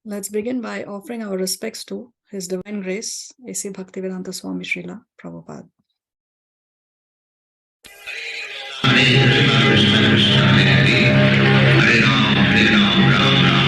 Let's begin by offering our respects to His Divine Grace, A.C. Bhaktivedanta Swami Srila Prabhupada. Hare Krishna, Krishna Krishna, Hare Hare, Hare Ram, Ram Ram.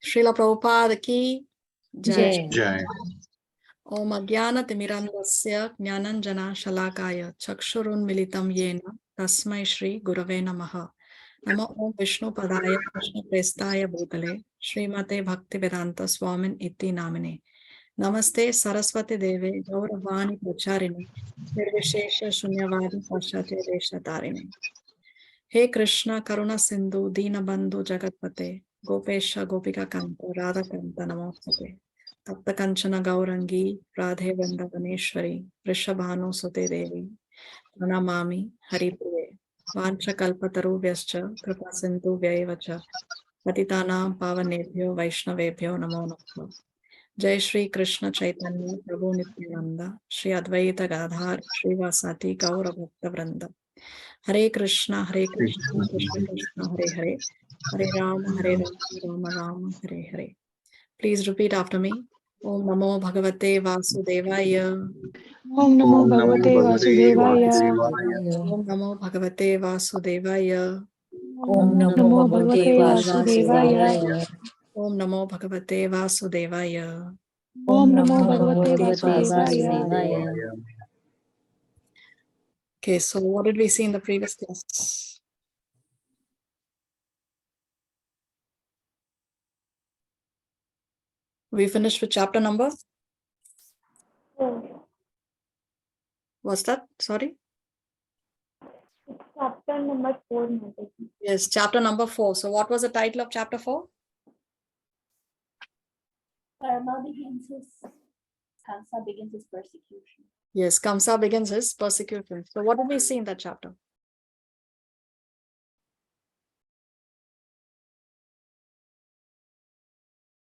Srila Prabhupada ki Jai. Jai. Om Agyana Timirandasya Jnananjana Shalakaya Chakshurun Militam Yena Tasmai Shri Gurave Namaha. Namo Om Vishnu Padaya Krishna Prestaya Bhutale Srimate Bhaktivedanta Swamin Iti Namine. Namaste Saraswati Deve Gauravani Pracharini Nirvishesha Shunyavadi Pashatya Deshatarini. He Krishna Karuna Sindhu Dina Bandhu Jagatpate Gopesha Gopika Kanta Radha Kanta Namostate Tapta Kanchana Gaurangi Radhe Vandavaneshwari Rishabhanu Sute Devi Pranamami Haripriye Vancha Kalpataru Vyascha Kripa Sindhu Vyaivacha Patitanam Pavanebhyo Vaishnavebhyo Namo Namaha. Jai Shri Krishna Chaitanya Prabhu Nityananda Shri Advaita Gadhar Shri Vasati Gaura Bhakta Vranda. Hare Krishna Krishna Krishna Hare Hare Hare Rama Rama Rama Hare Hare. Please repeat after me. Om Namo Bhagavate Vasudevaya. Om Namo Bhagavate Vasudevaya. Om Namo Bhagavate Vasudevaya. Om Namo Bhagavate Vasudevaya. Om Namo Bhagavate Vasudevaya. Om Namo Bhagavate Vasudevaya. Okay, so what did we see in the previous class? We finished with chapter number? What's that? Sorry? Chapter number 4. Yes, chapter number 4. So what was the title of chapter 4? Kamsa begins his persecution. Yes, Kamsa begins his persecution. So what did we see in that chapter?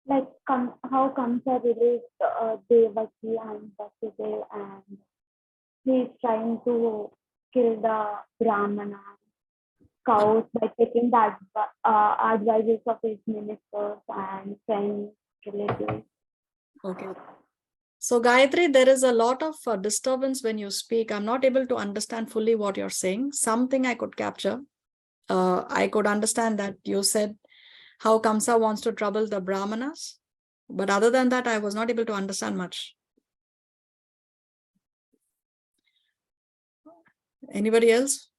Like how Kamsa released Devaki and Vasudeva, and he's trying to kill the Brahmana cows by taking the advices of his ministers and friends, relatives. Okay. So Gayatri, there is a lot of disturbance when you speak. I'm not able to understand fully what you're saying. Something I could capture. I could understand that you said how Kamsa wants to trouble the Brahmanas. But other than that, I was not able to understand much. Anybody else?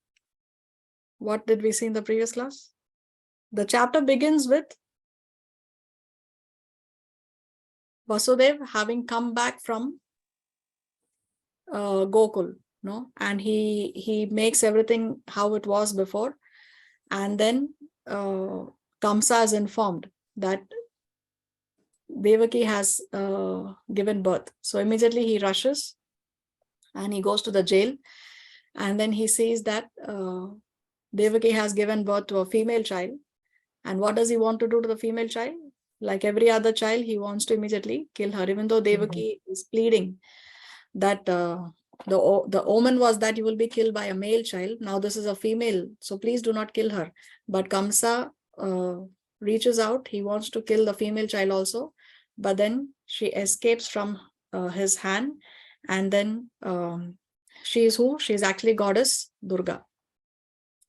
What did we see in the previous class? The chapter begins with Vasudeva having come back from Gokul, no, and he makes everything how it was before, and then Kamsa is informed that Devaki has given birth. So immediately he rushes and he goes to the jail, and then he sees that Devaki has given birth to a female child, And what does he want to do to the female child? Like every other child, he wants to immediately kill her, even though Devaki is pleading that the omen was that you will be killed by a male child. Now this is a female, so please do not kill her. But Kamsa reaches out. He wants to kill the female child also, but then she escapes from his hand, and then she is who? She is actually goddess Durga.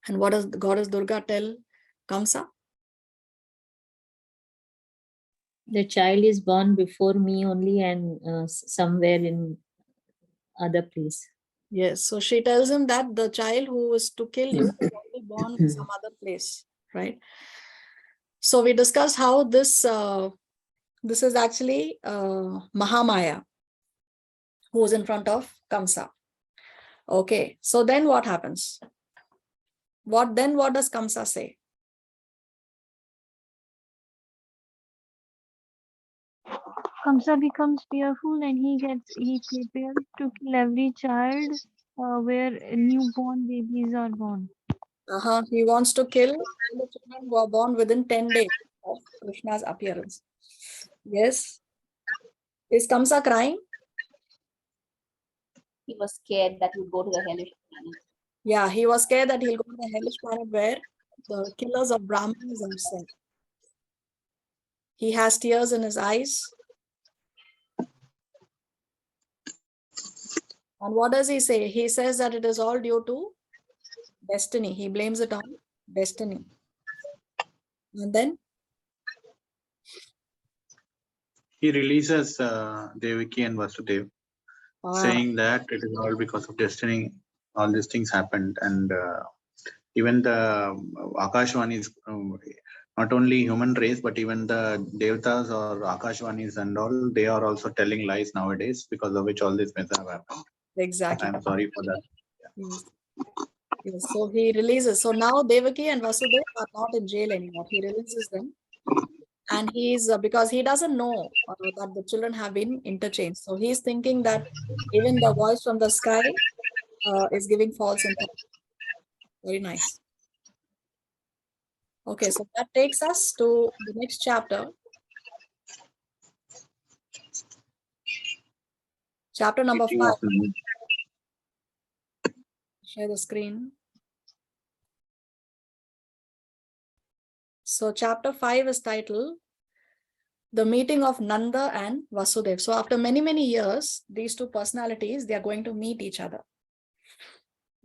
And what does goddess Durga tell Kamsa? The child is born before me only, and somewhere in other place. Yes, so she tells him that the child who is to kill you is already born in some other place, right? So we discussed how this is actually Mahamaya who is in front of Kamsa. Okay, so then what happens? What does Kamsa say? Kamsa becomes fearful and he prepares to kill every child where newborn babies are born. He wants to kill all the children who are born within 10 days of Krishna's appearance. Yes. Is Kamsa crying? He was scared that he'd go to the hellish planet. Yeah, he was scared that he'll go to the hellish planet where the killers of Brahmins are sent. He has tears in his eyes. And what does he say? He says that it is all due to destiny. He blames it on destiny. And then? He releases Devaki and Vasudev, saying that it is all because of destiny. All these things happened, and even the Akashvani is not only human race, but even the Devtas or Akashvanis and all, they are also telling lies nowadays, because of which all this mess have happened. Exactly. I'm sorry for that. Yes. Yes. So he releases. So now Devaki and Vasudev are not in jail anymore. He releases them. And he's, because he doesn't know that the children have been interchanged. So he's thinking that even the voice from the sky is giving false information. Very nice. Okay, so that takes us to the next chapter. Chapter number 5. Share the screen. So chapter 5 is titled The Meeting of Nanda and Vasudev. So after many, many years, these two personalities, they are going to meet each other.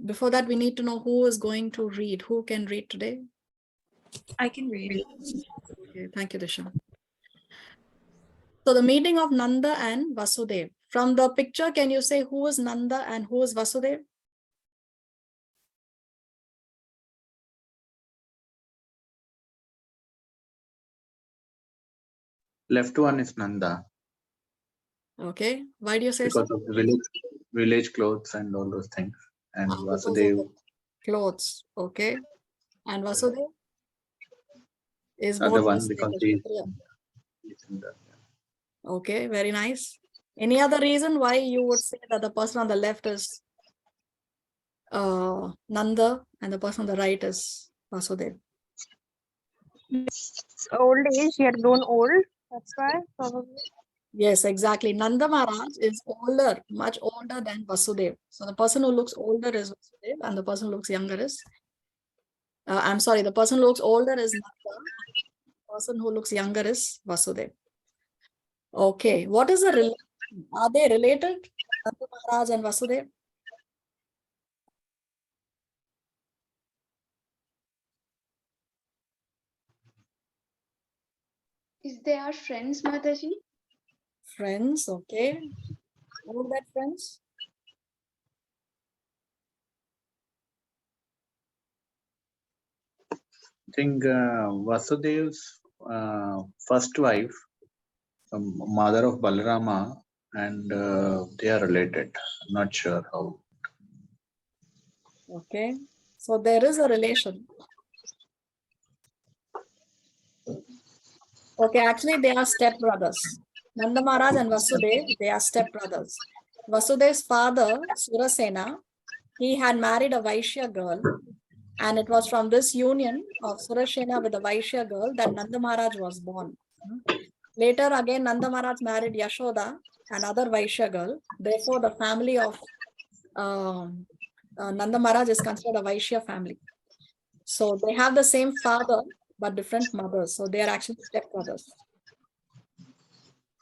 Before that, we need to know who is going to read. Who can read today? I can read. Okay, thank you, Disha. So the meeting of Nanda and Vasudev. From the picture, can you say who is Nanda and who is Vasudev? Left one is Nanda. Okay, why do you say because so? Of the village clothes and all those things. And Vasudev. Clothes, okay. And Vasudev is The one because he. Okay, very nice. Any other reason why you would say that the person on the left is Nanda and the person on the right is Vasudev? Old age, he had grown old. That's why, probably. Yes, exactly. Nanda Maharaj is older, much older than Vasudev. So the person who looks older is Vasudev and the person who looks younger is, I'm sorry, the person who looks older is Nanda. The person who looks younger is Vasudev. Okay, what is the relation? Are they related, Nanda Maharaj and Vasudev? Is they are friends, Mataji? Friends, okay. All that friends? I think Vasudev's first wife, mother of Balarama, and they are related. I'm not sure how. Okay, so there is a relation. Okay, actually they are stepbrothers. Nanda Maharaj and Vasudev, they are stepbrothers. Vasudev's father, Surasena, he had married a Vaishya girl, And it was from this union of Surashena with the Vaishya girl that Nanda Maharaj was born. Later again, Nanda Maharaj married Yashoda, another Vaishya girl. Therefore, the family of Nanda Maharaj is considered a Vaishya family. So they have the same father, but different mothers. So they are actually stepbrothers.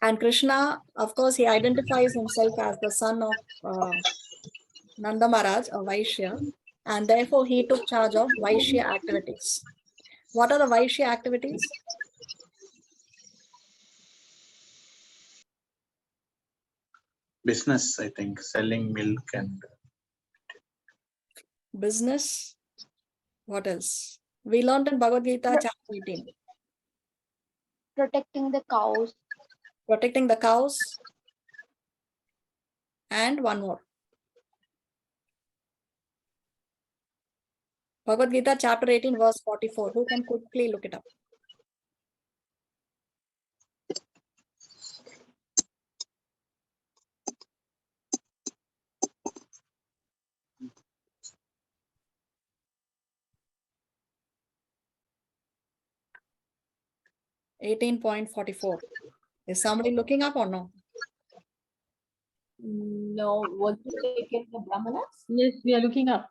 And Krishna, of course, he identifies himself as the son of Nanda Maharaj, a Vaishya, and therefore he took charge of Vaishya activities. What are the Vaishya activities? Business, I think, selling milk and Business. What else? We learned in Bhagavad Gita, chapter 18. Protecting the cows. Protecting the cows. And one more. Bhagavad Gita, chapter 18, verse 44. Who can quickly look it up? (18.44). Is somebody looking up or no? No, was it taken the Brahmanas? Yes, we are looking up.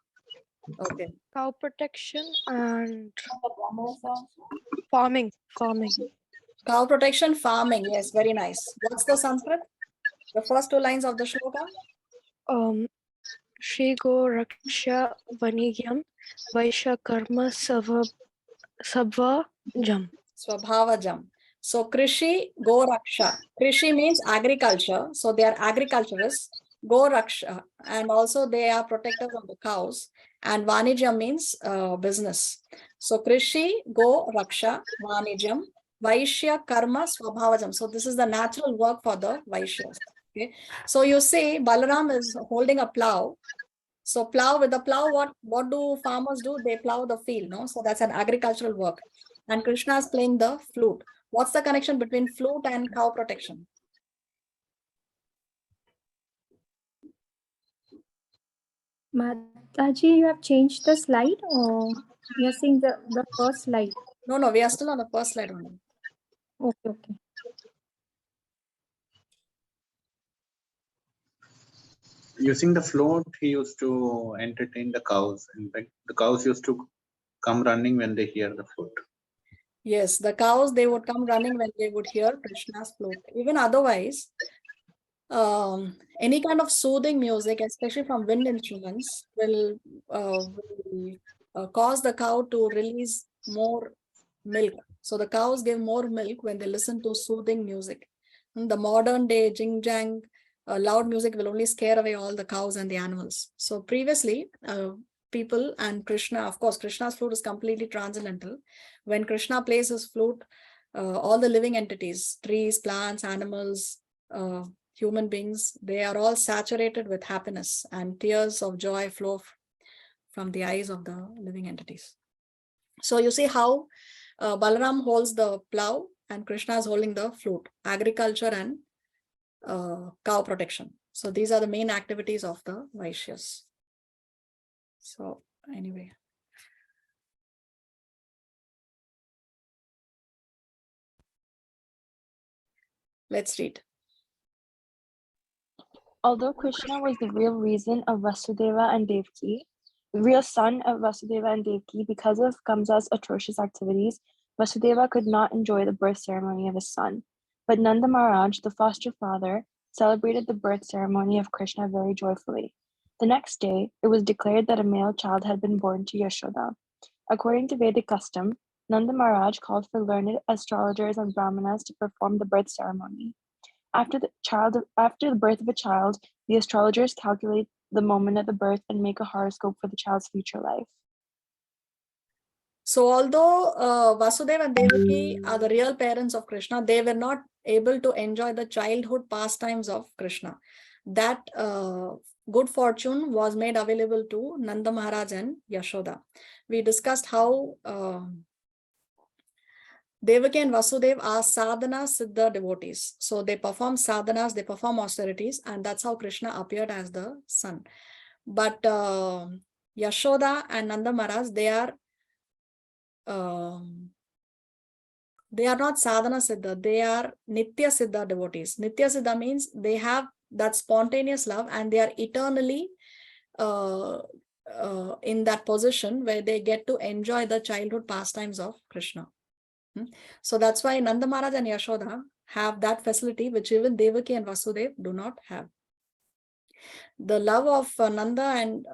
Okay. Cow protection and The Brahmanas also? farming. Cow protection, farming. Yes, very nice. What's the Sanskrit? The first two lines of the shloka? Shri Go Raksha Vanigyam Vaishya Karma Savajam. Swabhavajam. So Krishi, Go Raksha. Krishi means agriculture. So they are agriculturists. Go Raksha. And also they are protectors of the cows. And Vanijam means business. So Krishi, Go Raksha, Vanijam, Vaishya Karma Swabhavajam. So this is the natural work for the Vaishyas. Okay. So you see Balaram is holding a plow. So plow, with the plow, what do farmers do? They plow the field, no? So that's an agricultural work. And Krishna is playing the flute. What's the connection between flute and cow protection? Mataji, you have changed the slide, or you're seeing the first slide? No, we are still on the first slide only. Okay. using the float, he used to entertain the cows. In fact, the cows used to come running when they hear the flute. Yes, the cows, they would come running when they would hear Krishna's flute. Even otherwise, any kind of soothing music, especially from wind instruments, will cause the cow to release more milk. So the cows give more milk when they listen to soothing music. The modern day jing-jang, loud music will only scare away all the cows and the animals. So previously, people and Krishna, of course, Krishna's flute is completely transcendental. When Krishna plays his flute, all the living entities, trees, plants, animals, human beings, they are all saturated with happiness, and tears of joy flow from the eyes of the living entities. So you see how Balaram holds the plow and Krishna is holding the flute, agriculture and cow protection. So these are the main activities of the Vaishyas. So anyway. Let's read. Although Krishna was the real reason of Vasudeva and Devaki, the real son of Vasudeva and Devaki, because of Kamsa's atrocious activities, Vasudeva could not enjoy the birth ceremony of his son. But Nanda Maharaj, the foster father, celebrated the birth ceremony of Krishna very joyfully. The next day, it was declared that a male child had been born to Yashoda. According to Vedic custom, Nanda Maharaj called for learned astrologers and brahmanas to perform the birth ceremony. After the birth of a child, the astrologers calculate the moment of the birth and make a horoscope for the child's future life. So although Vasudeva and Devaki are the real parents of Krishna, they were not able to enjoy the childhood pastimes of Krishna. That good fortune was made available to Nanda Maharaj and Yashoda. We discussed how Devaki and Vasudeva are sadhana siddha devotees. So they perform sadhanas, they perform austerities, and that's how Krishna appeared as the son. But Yashoda and Nanda Maharaj, they are not sadhana siddha, they are nitya siddha devotees. Nitya siddha means they have that spontaneous love and they are eternally in that position where they get to enjoy the childhood pastimes of Krishna. So that's why Nanda Maharaj and Yashoda have that facility which even Devaki and Vasudev do not have. The love of Nanda and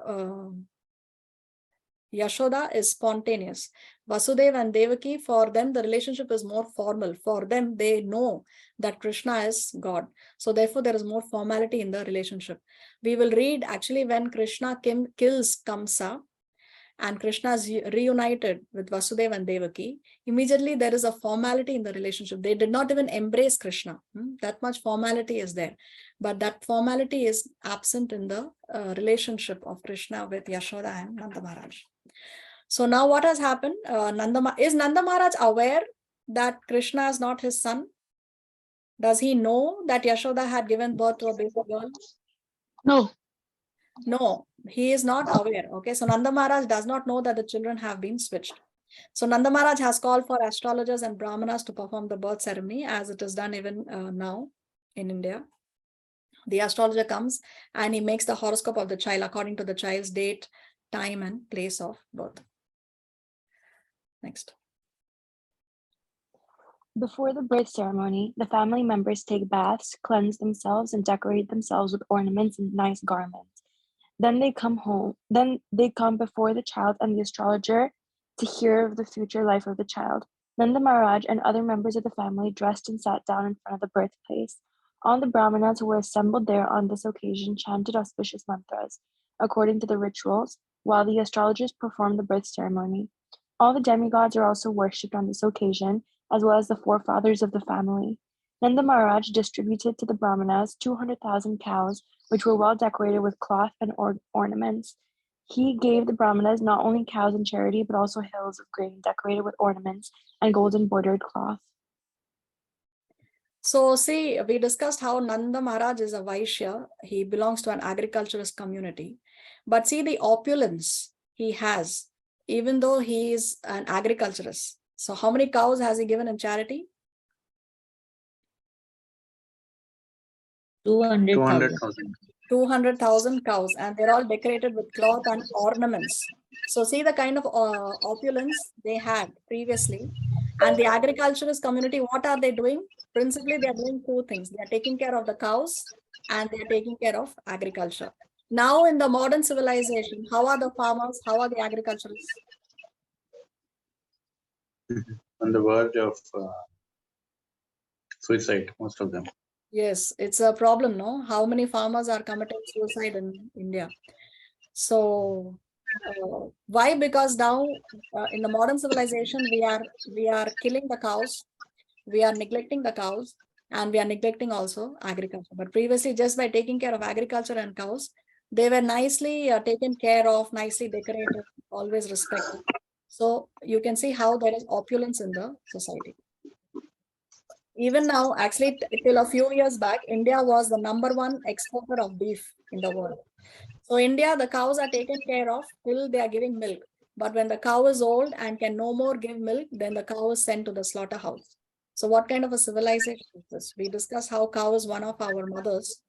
Yashoda is spontaneous. Vasudev and Devaki, for them, the relationship is more formal. For them, they know that Krishna is God. So therefore, there is more formality in the relationship. We will read actually when Krishna kills Kamsa and Krishna is reunited with Vasudeva and Devaki, immediately there is a formality in the relationship. They did not even embrace Krishna. That much formality is there. But that formality is absent in the relationship of Krishna with Yashoda and Nanda Maharaj. So now what has happened? Is Nanda Maharaj aware that Krishna is not his son? Does he know that Yashoda had given birth to a baby girl? No. No, he is not aware. Okay, so Nanda Maharaj does not know that the children have been switched. So Nanda Maharaj has called for astrologers and brahmanas to perform the birth ceremony, as it is done even now in India. The astrologer comes and he makes the horoscope of the child according to the child's date, time, and place of birth. Next. Before the birth ceremony, the family members take baths, cleanse themselves, and decorate themselves with ornaments and nice garments. Then they come home. Then they come before the child and the astrologer to hear of the future life of the child. Nanda Maharaj and other members of the family dressed and sat down in front of the birthplace. All the brahmanas who were assembled there on this occasion chanted auspicious mantras, according to the rituals, while the astrologers performed the birth ceremony. All the demigods are also worshipped on this occasion, as well as the forefathers of the family. Nanda Maharaj distributed to the brahmanas 200,000 cows, which were well decorated with cloth and ornaments. He gave the brahmanas not only cows in charity, but also hills of grain decorated with ornaments and golden bordered cloth. So see, we discussed how Nanda Maharaj is a Vaishya. He belongs to an agriculturist community. But see the opulence he has, even though he is an agriculturist. So how many cows has he given in charity? 200,000. 200,000 cows, and they're all decorated with cloth and ornaments. So see the kind of opulence they had previously. And the agriculturist community, what are they doing? Principally, they are doing two things. They are taking care of the cows and they are taking care of agriculture. Now in the modern civilization, how are the farmers? How are the agriculturists? On the verge of suicide, most of them. Yes, it's a problem, no? How many farmers are committing suicide in India? So why? Because now in the modern civilization, we are killing the cows, we are neglecting the cows, and we are neglecting also agriculture. But previously, just by taking care of agriculture and cows, they were nicely taken care of, nicely decorated, always respected. So you can see how there is opulence in the society. Even now, actually, till a few years back, India was the #1 exporter of beef in the world. So India, the cows are taken care of till they are giving milk. But when the cow is old and can no more give milk, then the cow is sent to the slaughterhouse. So what kind of a civilization is this? We discussed how cow is one of our mothers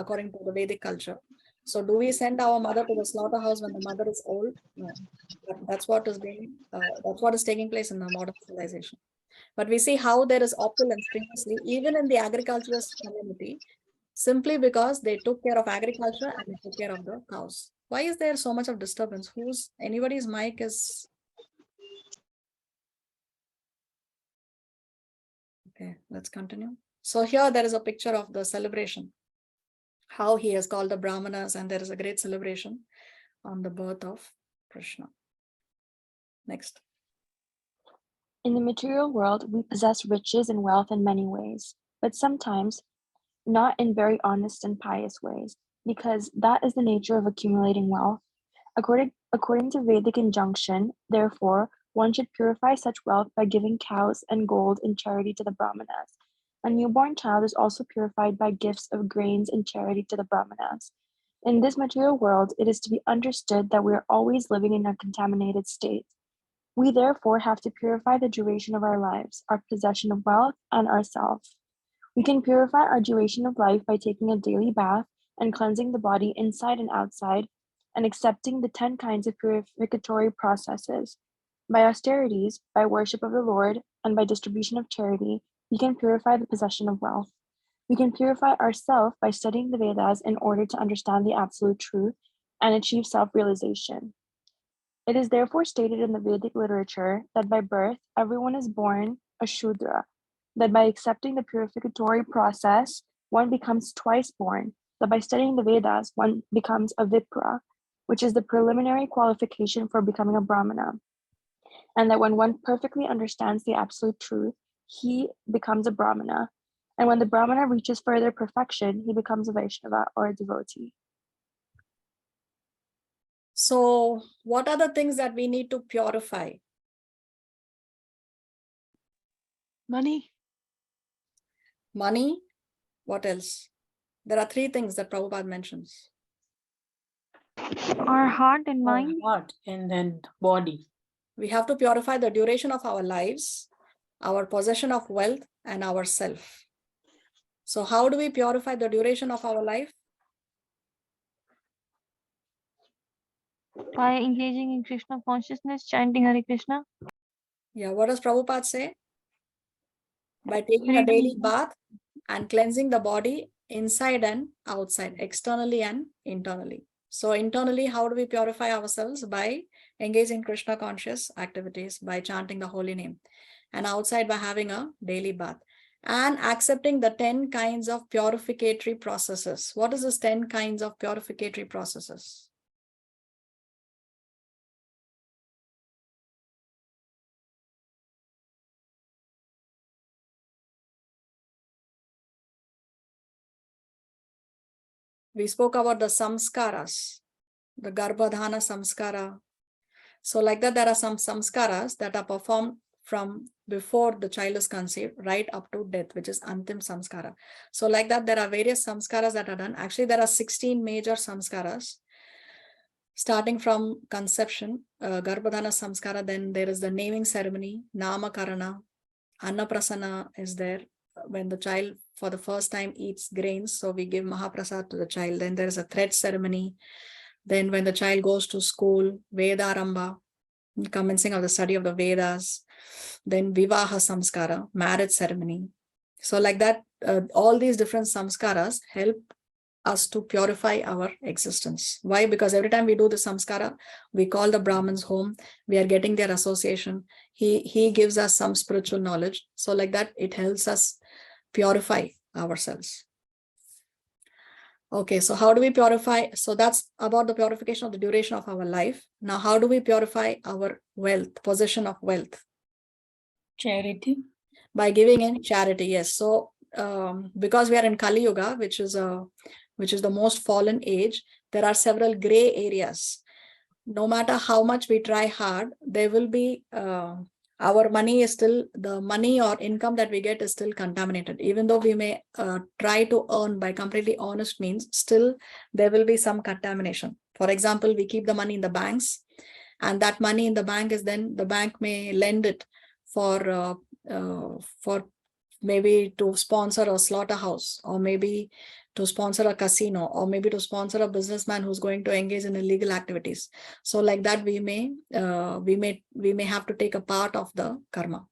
according to the Vedic culture. So do we send our mother to the slaughterhouse when the mother is old? No. That's what is taking place in the modern civilization. But we see how there is opulence previously, even in the agriculturist community, simply because they took care of agriculture and they took care of the cows. Why is there so much of disturbance? Anybody's mic is... Okay, let's continue. So here there is a picture of the celebration, how he has called the brahmanas, and there is a great celebration on the birth of Krishna. Next. In the material world, we possess riches and wealth in many ways, but sometimes not in very honest and pious ways, because that is the nature of accumulating wealth. According to Vedic injunction, therefore, one should purify such wealth by giving cows and gold in charity to the brahmanas. A newborn child is also purified by gifts of grains in charity to the brahmanas. In this material world, it is to be understood that we are always living in a contaminated state. We therefore have to purify the duration of our lives, our possession of wealth, and ourselves. We can purify our duration of life by taking a daily bath and cleansing the body inside and outside, and accepting the 10 kinds of purificatory processes. By austerities, by worship of the Lord, and by distribution of charity, we can purify the possession of wealth. We can purify ourselves by studying the Vedas in order to understand the absolute truth and achieve self-realization. It is therefore stated in the Vedic literature that by birth, everyone is born a Shudra, that by accepting the purificatory process, one becomes twice born, that by studying the Vedas, one becomes a Vipra, which is the preliminary qualification for becoming a Brahmana, and that when one perfectly understands the absolute truth, he becomes a Brahmana, and when the Brahmana reaches further perfection, he becomes a Vaishnava or a devotee. So what are the things that we need to purify? Money. Money. What else? There are 3 things that Prabhupada mentions. Our heart and Our mind. heart and then body. We have to purify the duration of our lives, our possession of wealth, and our self. So how do we purify the duration of our life? By engaging in Krishna consciousness, chanting Hare Krishna. Yeah, what does Prabhupada say? By taking a daily bath and cleansing the body inside and outside, externally and internally. So internally, how do we purify ourselves? By engaging in Krishna conscious activities, by chanting the holy name. And outside, by having a daily bath. And accepting the 10 kinds of purificatory processes. What is this 10 kinds of purificatory processes? We spoke about the samskaras, the garbhadhana samskara. So like that, there are some samskaras that are performed from before the child is conceived right up to death, which is antim samskara. So like that, there are various samskaras that are done. Actually, there are 16 major samskaras. Starting from conception, garbhadhana samskara, then there is the naming ceremony, namakarana, annaprasana is there, when the child for the first time eats grains, so we give Mahaprasad to the child. Then there is a thread ceremony. Then when the child goes to school, Vedaramba, commencing of the study of the Vedas. Then Vivaha Samskara, marriage ceremony. So like that, all these different samskaras help us to purify our existence. Why? Because every time we do the samskara, we call the Brahmins home, we are getting their association. He gives us some spiritual knowledge. So like that, it helps us purify ourselves. Okay, so how do we purify? So that's about the purification of the duration of our life. Now, how do we purify our wealth, possession of wealth? Charity. By giving in charity, yes. So because we are in Kali Yuga, which is the most fallen age, there are several gray areas. No matter how much we try hard, there will be our money is still, the money or income that we get is still contaminated. Even though we may try to earn by completely honest means, still there will be some contamination. For example, we keep the money in the banks, and that money in the bank is then the bank may lend it for maybe to sponsor a slaughterhouse, or maybe to sponsor a casino, or maybe to sponsor a businessman who's going to engage in illegal activities. So like that, we may have to take a part of the karma.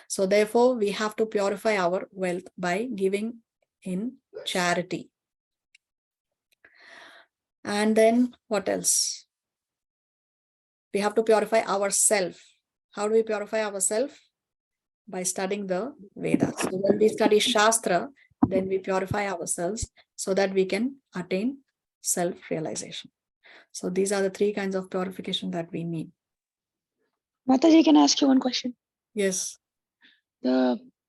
So therefore, we have to purify our wealth by giving in charity. And then what else? We have to purify ourselves. How do we purify ourselves? By studying the Vedas. So when we study Shastra, then we purify ourselves so that we can attain self-realization. So these are the 3 kinds of purification that we need. Mataji, can I ask you one question? Yes.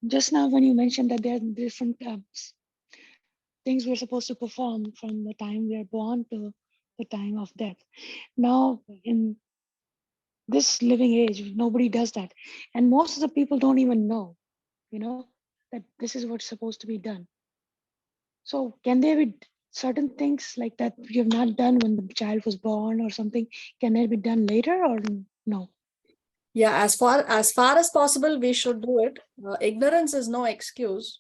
Just now when you mentioned that there are different things we're supposed to perform from the time we are born to the time of death. Now, in this living age, nobody does that. And most of the people don't even know, that this is what's supposed to be done. So can there be certain things like that you have not done when the child was born or something, can it be done later or no? Yeah, as far as possible, we should do it. Ignorance is no excuse.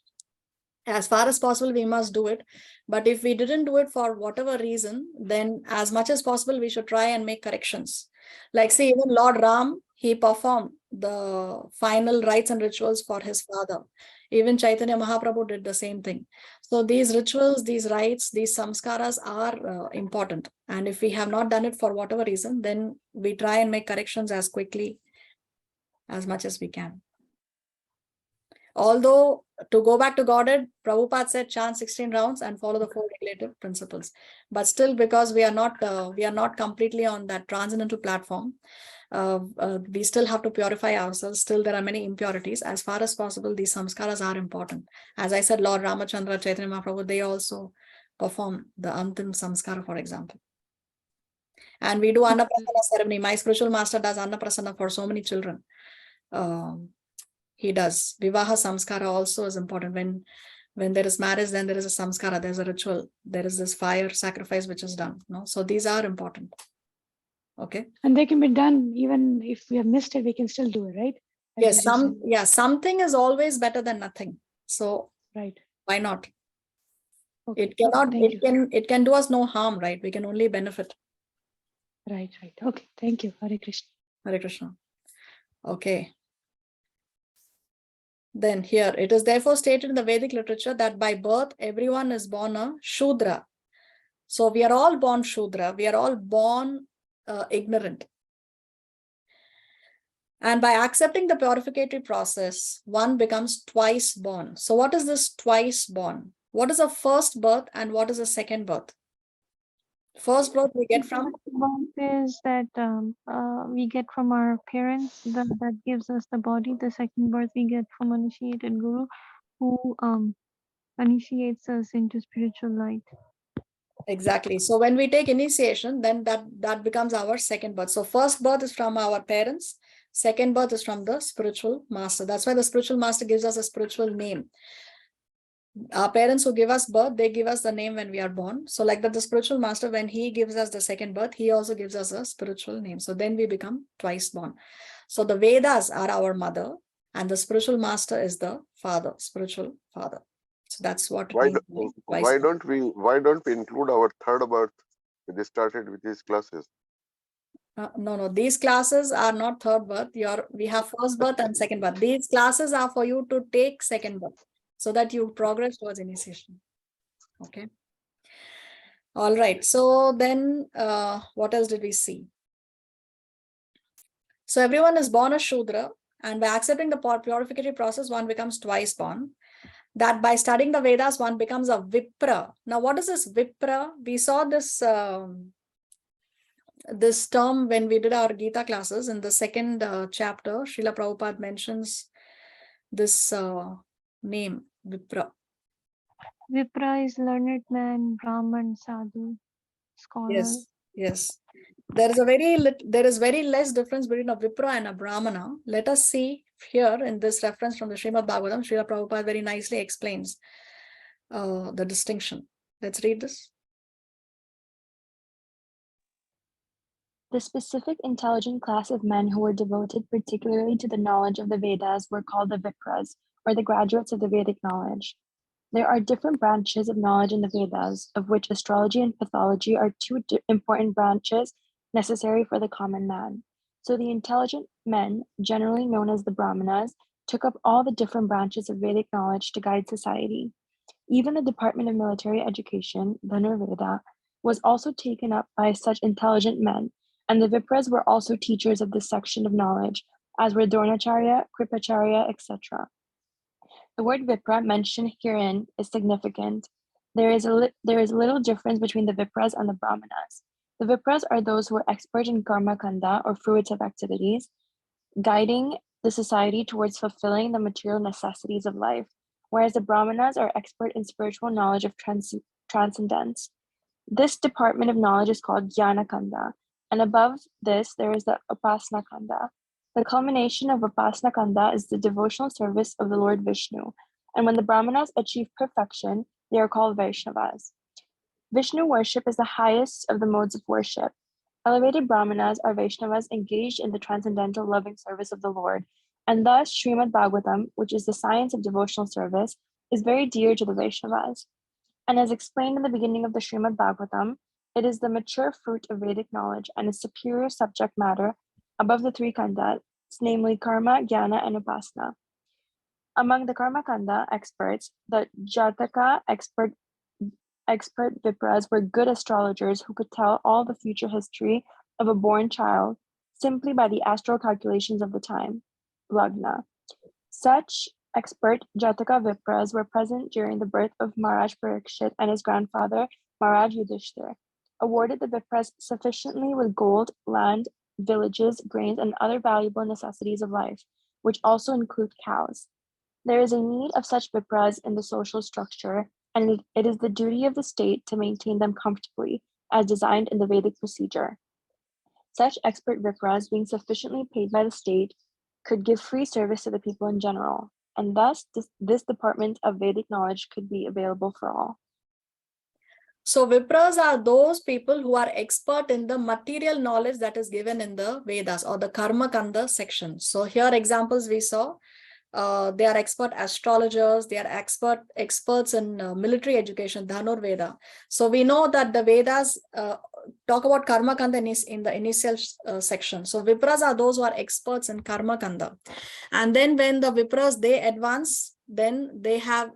As far as possible, we must do it. But if we didn't do it for whatever reason, then as much as possible, we should try and make corrections. Like, see, even Lord Ram, he performed the final rites and rituals for his father. Even Chaitanya Mahaprabhu did the same thing. So these rituals, these rites, these samskaras are important. And if we have not done it for whatever reason, then we try and make corrections as quickly as much as we can. Although, to go back to Godhead, Prabhupada said chant 16 rounds and follow the 4 regulative principles. But still, because we are not completely on that transcendental platform, we still have to purify ourselves. Still, there are many impurities. As far as possible, these samskaras are important. As I said, Lord Ramachandra, Chaitanya Mahaprabhu, they also perform the Antim Samskara, for example. And we do Annaprasana ceremony. My spiritual master does Annaprasana for so many children. He does. Vivaha samskara also is important. When there is marriage, then there is a samskara, there's a ritual, there is this fire sacrifice which is done. No? So these are important. Okay. And they can be done even if we have missed it, we can still do it, right? Yes, something is always better than nothing. So right. Why not? Okay. It can do us no harm, right? We can only benefit. Right. Okay. Thank you. Hare Krishna. Hare Krishna. Okay. Then here, it is therefore stated in the Vedic literature that by birth, everyone is born a Shudra. So we are all born Shudra. We are all born ignorant. And by accepting the purificatory process, one becomes twice born. So what is this twice born? What is a first birth and what is a second birth? First birth we get from? Birth is that we get from our parents, that gives us the body. The second birth we get from initiated guru, who initiates us into spiritual light. Exactly. So when we take initiation, then that becomes our second birth. So first birth is from our parents. Second birth is from the spiritual master. That's why the spiritual master gives us a spiritual name. Our parents who give us birth, they give us the name when we are born. So like that, the spiritual master, when he gives us the second birth, he also gives us a spiritual name. So then we become twice born. So the Vedas are our mother and the spiritual master is the father, spiritual father. So that's what why don't we include our third birth? We started with these classes. No, these classes are not third birth. We have first birth and second birth. These classes are for you to take second birth so that you progress towards initiation. Okay. All right. So then what else did we see? So everyone is born a Shudra, and by accepting the purificatory process, one becomes twice born. That by studying the Vedas, one becomes a Vipra. Now, what is this Vipra? We saw this this term when we did our Gita classes in the second chapter. Srila Prabhupada mentions this name, Vipra. Vipra is learned man, Brahman, Sadhu, scholar. Yes. There is very less difference between a Vipra and a Brahmana. Let us see here in this reference from the Srimad Bhagavatam. Srila Prabhupada very nicely explains the distinction. Let's read this. The specific intelligent class of men who were devoted particularly to the knowledge of the Vedas were called the Vipras, or the graduates of the Vedic knowledge. There are different branches of knowledge in the Vedas, of which astrology and pathology are two important branches necessary for the common man. So the intelligent men, generally known as the Brahmanas, took up all the different branches of Vedic knowledge to guide society. Even the Department of Military Education, the Nirveda, was also taken up by such intelligent men, and the Vipras were also teachers of this section of knowledge, as were Dronacharya, Kripacharya, etc. The word Vipra mentioned herein is significant. There is little difference between the Vipras and the Brahmanas. The Vipras are those who are expert in karma kanda, or fruitive activities, guiding the society towards fulfilling the material necessities of life, whereas the Brahmanas are expert in spiritual knowledge of transcendence. This department of knowledge is called Jnana Kanda, and above this there is the Upasana Kanda. The culmination of Upasana Kanda is the devotional service of the Lord Vishnu, and when the Brahmanas achieve perfection, they are called Vaishnavas. Vishnu worship is the highest of the modes of worship. Elevated Brahmanas are Vaishnavas engaged in the transcendental loving service of the Lord, and thus Srimad Bhagavatam, which is the science of devotional service, is very dear to the Vaishnavas. And as explained in the beginning of the Srimad Bhagavatam, it is the mature fruit of Vedic knowledge and a superior subject matter above the three khandas, namely karma, jnana, and upasana. Among the karma kanda experts, the Jataka expert Vipras were good astrologers who could tell all the future history of a born child simply by the astral calculations of the time, Lagna. Such expert Jataka Vipras were present during the birth of Maharaj Parikshit and his grandfather, Maharaj Yudhishthir, awarded the Vipras sufficiently with gold, land, villages, grains, and other valuable necessities of life, which also include cows. There is a need of such Vipras in the social structure, and it is the duty of the state to maintain them comfortably, as designed in the Vedic procedure. Such expert Vipras, being sufficiently paid by the state, could give free service to the people in general, and thus this department of Vedic knowledge could be available for all. So Vipras are those people who are expert in the material knowledge that is given in the Vedas or the Karma Kanda section. So here examples we saw. They are expert astrologers, they are experts in military education, Dhanur Veda. So we know that the Vedas talk about Karma Kanda in the initial section. So Vipras are those who are experts in Karma Kanda. And then when the Vipras, they advance, then they are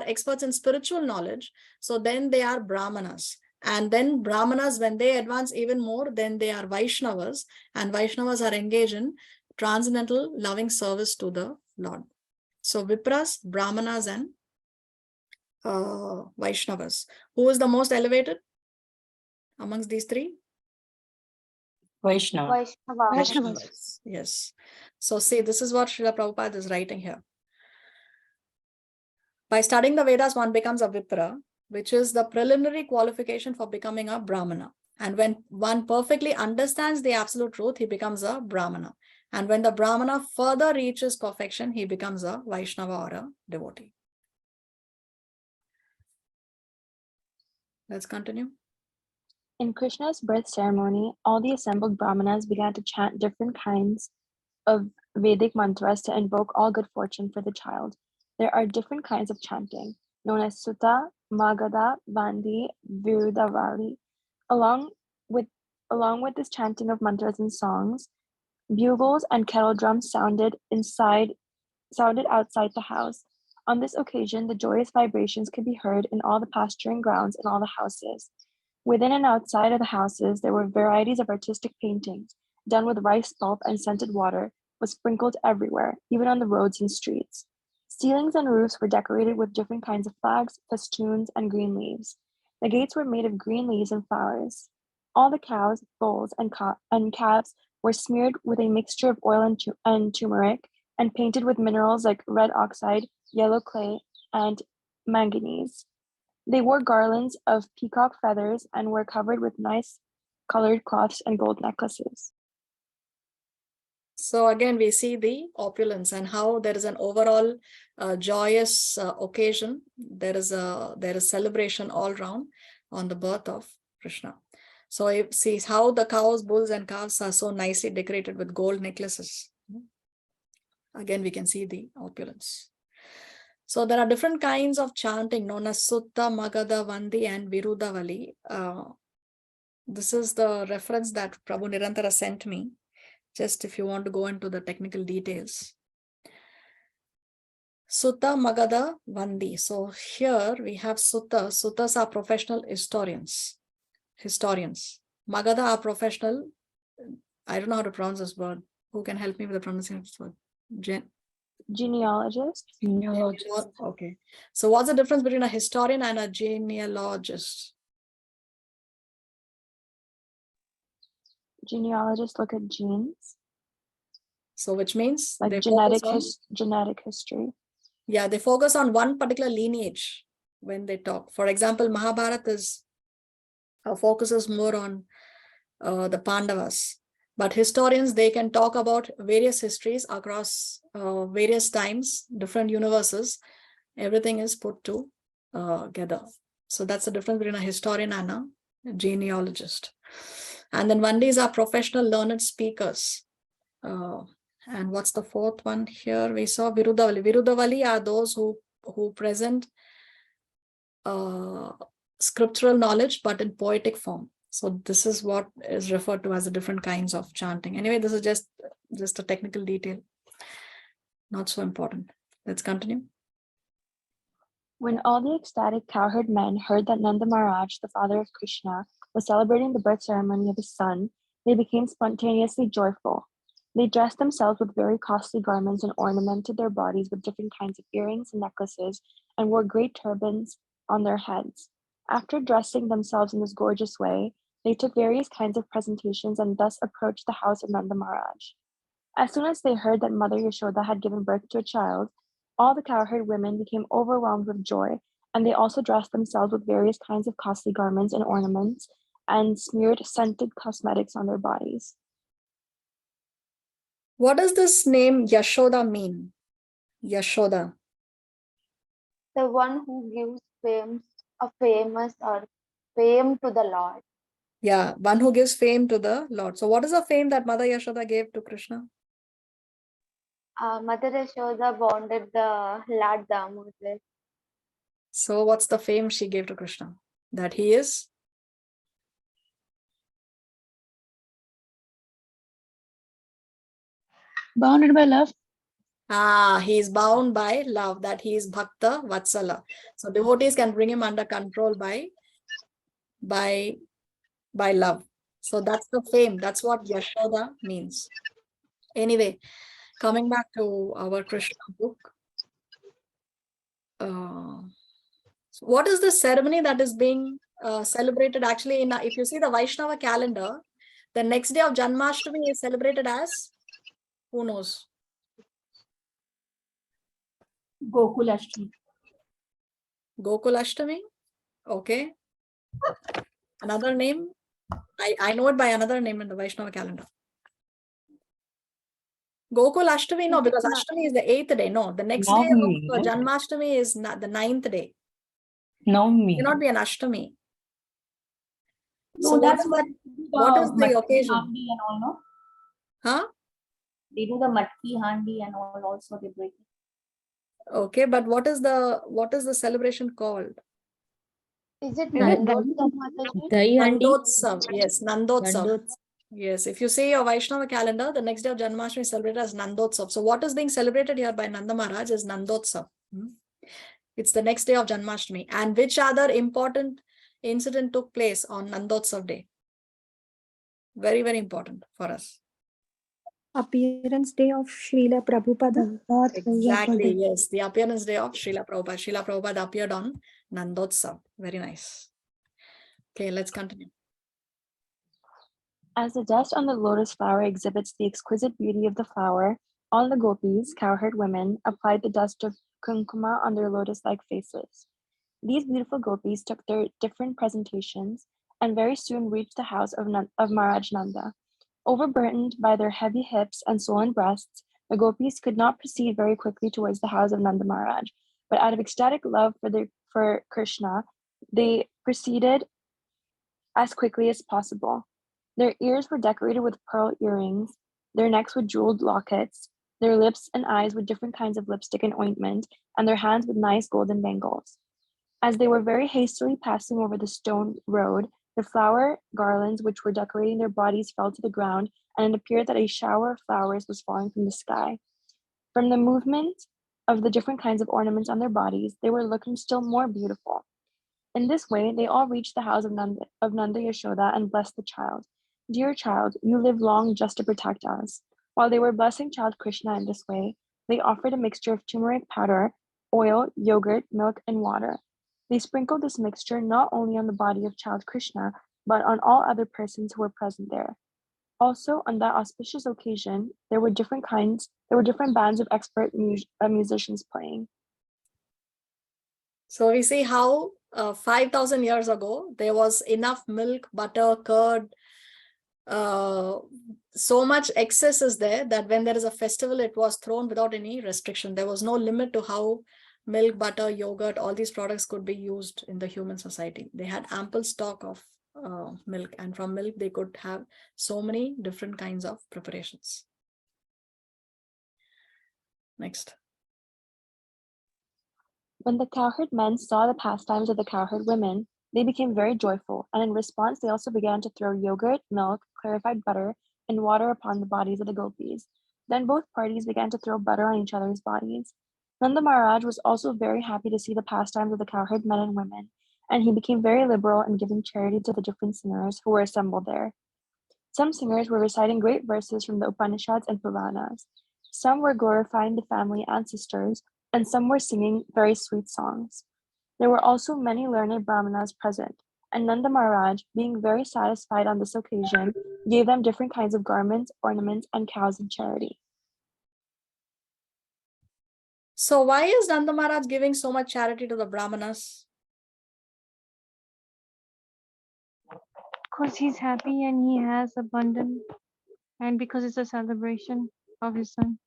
experts in spiritual knowledge. So then they are Brahmanas. And then Brahmanas, when they advance even more, then they are Vaishnavas, and Vaishnavas are engaged in transcendental loving service to the Lord. So Vipras, Brahmanas, and Vaishnavas. Who is the most elevated amongst these three? Vaishnava. Vaishnavas. Yes. So see, this is what Srila Prabhupada is writing here. By studying the Vedas, one becomes a Vipra, which is the preliminary qualification for becoming a Brahmana. And when one perfectly understands the absolute truth, he becomes a Brahmana. And when the Brahmana further reaches perfection, he becomes a Vaishnava or a devotee. Let's continue. In Krishna's birth ceremony, all the assembled Brahmanas began to chant different kinds of Vedic mantras to invoke all good fortune for the child. There are different kinds of chanting, known as Sutta, Magadha, Vandi, Virudavali. Along with this chanting of mantras and songs, bugles and kettle drums sounded outside the house. On this occasion, the joyous vibrations could be heard in all the pasturing grounds and all the houses. Within and outside of the houses, there were varieties of artistic paintings, done with rice pulp and scented water, was sprinkled everywhere, even on the roads and streets. Ceilings and roofs were decorated with different kinds of flags, festoons, and green leaves. The gates were made of green leaves and flowers. All the cows, bulls, and calves were smeared with a mixture of oil and turmeric, and painted with minerals like red oxide, yellow clay, and manganese. They wore garlands of peacock feathers and were covered with nice colored cloths and gold necklaces. So again, we see the opulence and how there is an overall joyous occasion. There is celebration all around on the birth of Krishna. So it sees how the cows, bulls, and calves are so nicely decorated with gold necklaces. Again, we can see the opulence. So there are different kinds of chanting known as Sutta, Magadha, Vandi, and Virudavali. This is the reference that Prabhu Nirantara sent me, just if you want to go into the technical details. Sutta, Magadha, Vandi. So here we have Sutta. Suttas are professional historians. Magadha are professional, I don't know how to pronounce this word. Who can help me with the pronunciation of this word? Genealogist. Okay. So what's the difference between a historian and a genealogist? Genealogists look at genes. So which means like they genetic history. Yeah, they focus on one particular lineage when they talk. For example, Mahabharata focuses more on the Pandavas. But historians, they can talk about various histories across various times, different universes. Everything is put together. So that's the difference between a historian and a genealogist. And then Vandis are professional learned speakers. And what's the fourth one here? We saw Virudavali. Virudavali are those who present scriptural knowledge, but in poetic form. So this is what is referred to as the different kinds of chanting. Anyway, this is just a technical detail. Not so important. Let's continue. When all the ecstatic cowherd men heard that Nanda Maharaj, the father of Krishna, was celebrating the birth ceremony of his son, they became spontaneously joyful. They dressed themselves with very costly garments and ornamented their bodies with different kinds of earrings and necklaces and wore great turbans on their heads. After dressing themselves in this gorgeous way, they took various kinds of presentations and thus approached the house of Nanda Maharaj. As soon as they heard that Mother Yashoda had given birth to a child, all the cowherd women became overwhelmed with joy, and they also dressed themselves with various kinds of costly garments and ornaments and smeared scented cosmetics on their bodies. What does this name Yashoda mean? Yashoda. The one who gives fame to the Lord. Yeah, one who gives fame to the Lord. So what is the fame that Mother Yashoda gave to Krishna? Mother Yashoda bonded the Lord Damodar. So what's the fame she gave to Krishna? That he is? Bounded by love. He is bound by love, that he is Bhakta Vatsala. So devotees can bring him under control by love. So that's the fame. That's what Yashoda means. Anyway, coming back to our Krishna book. So what is the ceremony that is being celebrated? Actually, if you see the Vaishnava calendar, the next day of Janmashtami is celebrated as, who knows? Gokulashtami. Gokulashtami? Okay. Another name? I know it by another name in the Vaishnava calendar. Gokulashtami, no, because Ashtami is the 8th day. No, the next day of Janmashtami is the 9th day. Navami. It cannot be an Ashtami. No, So that's what is the occasion? Handi and all, no? Huh? They do the matki handi and all also, they break it. Okay, but what is the celebration called? Is it Nandotsav, Mataji? Nandotsav, yes, Nandotsav. Yes, if you see your Vaishnava calendar, the next day of Janmashtami is celebrated as Nandotsav. So what is being celebrated here by Nanda Maharaj is Nandotsav. It's the next day of Janmashtami. And which other important incident took place on Nandotsav day? Very, very important for us. Appearance day of Srila Prabhupada. Exactly, yes. The appearance day of Srila Prabhupada. Srila Prabhupada appeared on Nandotsav. Very nice. Okay, let's continue. As the dust on the lotus flower exhibits the exquisite beauty of the flower, all the gopis, cowherd women, applied the dust of kumkuma on their lotus-like faces. These beautiful gopis took their different presentations and very soon reached the house of Maharaj Nanda. Overburdened by their heavy hips and swollen breasts, the gopis could not proceed very quickly towards the house of Nanda Maharaj, but out of ecstatic love for Krishna, they proceeded as quickly as possible. Their ears were decorated with pearl earrings, their necks with jeweled lockets, their lips and eyes with different kinds of lipstick and ointment, and their hands with nice golden bangles. As they were very hastily passing over the stone road, the flower garlands which were decorating their bodies fell to the ground, and it appeared that a shower of flowers was falling from the sky. From the movement of the different kinds of ornaments on their bodies, they were looking still more beautiful. In this way, they all reached the house of Nanda Yashoda and blessed the child. Dear child, you live long just to protect us. While they were blessing child Krishna in this way, they offered a mixture of turmeric powder, oil, yogurt, milk, and water. They sprinkled this mixture not only on the body of child Krishna, but on all other persons who were present there. Also, on that auspicious occasion, there were different bands of expert musicians playing. So we see how 5,000 years ago, there was enough milk, butter, curd, so much excess is there that when there is a festival, it was thrown without any restriction. There was no limit to how milk, butter, yogurt, all these products could be used in the human society. They had ample stock of milk, and from milk they could have so many different kinds of preparations. Next. When the cowherd men saw the pastimes of the cowherd women, they became very joyful, and in response they also began to throw yogurt, milk, clarified butter, and water upon the bodies of the gopis. Then both parties began to throw butter on each other's bodies. Nanda Maharaj was also very happy to see the pastimes of the cowherd men and women, and he became very liberal in giving charity to the different singers who were assembled there. Some singers were reciting great verses from the Upanishads and Puranas. Some were glorifying the family ancestors, and some were singing very sweet songs. There were also many learned brahmanas present, and Nanda Maharaj, being very satisfied on this occasion, gave them different kinds of garments, ornaments, and cows in charity. So why is Nanda Maharaj giving so much charity to the brahmanas? Because he's happy and he has abundance, and because it's a celebration of his son.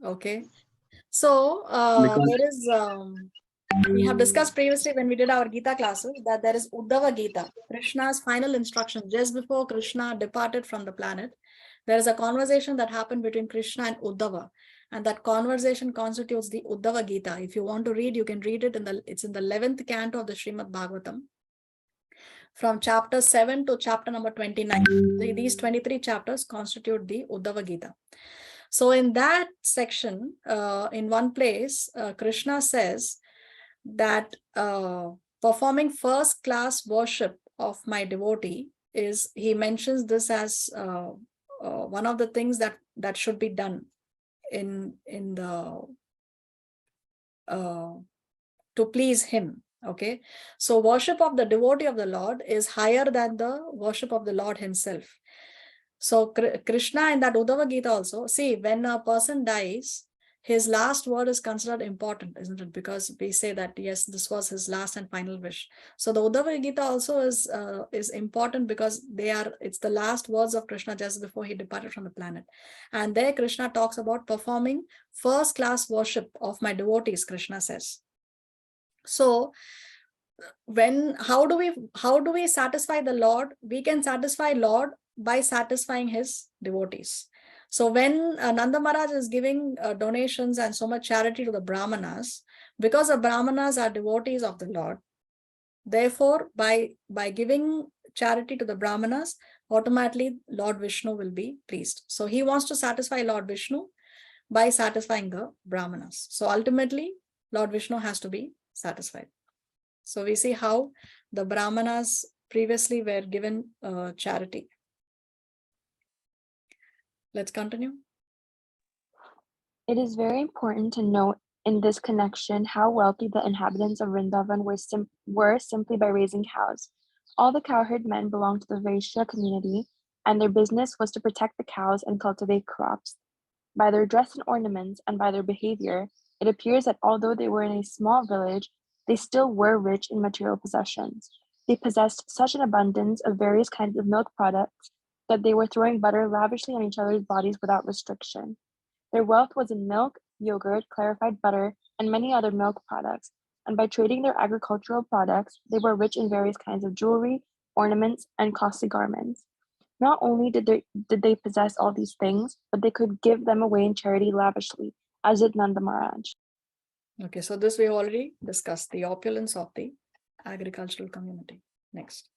Okay. So there is, we have discussed previously when we did our Gita classes that there is Uddhava Gita, Krishna's final instruction just before Krishna departed from the planet. There is a conversation that happened between Krishna and Uddhava, and that conversation constitutes the Uddhava Gita. If you want to read, you can read it it's in the 11th canto of the Srimad Bhagavatam, from chapter 7 to chapter number 29. These 23 chapters constitute the Uddhava Gita. So in that section, in one place, Krishna says that performing first class worship of my devotee is, he mentions this as one of the things that should be done in the to please him. Okay, so worship of the devotee of the Lord is higher than the worship of the Lord himself. So Krishna in that Uddhava Gita also, see, when a person dies, his last word is considered important, isn't it? Because we say that, yes, this was his last and final wish. So the Uddhava Gita also is important because it's the last words of Krishna just before he departed from the planet. And there Krishna talks about performing first class worship of my devotees, Krishna says. So how do we satisfy the Lord? We can satisfy Lord by satisfying his devotees. So when Nanda Maharaj is giving donations and so much charity to the Brahmanas, because the Brahmanas are devotees of the Lord, therefore by giving charity to the Brahmanas, automatically Lord Vishnu will be pleased. So he wants to satisfy Lord Vishnu by satisfying the Brahmanas. So ultimately Lord Vishnu has to be satisfied. So we see how the Brahmanas previously were given charity. Let's continue. It is very important to note in this connection how wealthy the inhabitants of Vrindavan were simply by raising cows. All the cowherd men belonged to the Vaishya community, and their business was to protect the cows and cultivate crops. By their dress and ornaments, and by their behavior, it appears that although they were in a small village, they still were rich in material possessions. They possessed such an abundance of various kinds of milk products that they were throwing butter lavishly on each other's bodies without restriction. Their wealth was in milk, yogurt, clarified butter, and many other milk products, and by trading their agricultural products, they were rich in various kinds of jewelry, ornaments, and costly garments. Not only did they possess all these things, but they could give them away in charity lavishly, as did Nanda Maharaj. Okay, so this we already discussed, the opulence of the agricultural community. Next.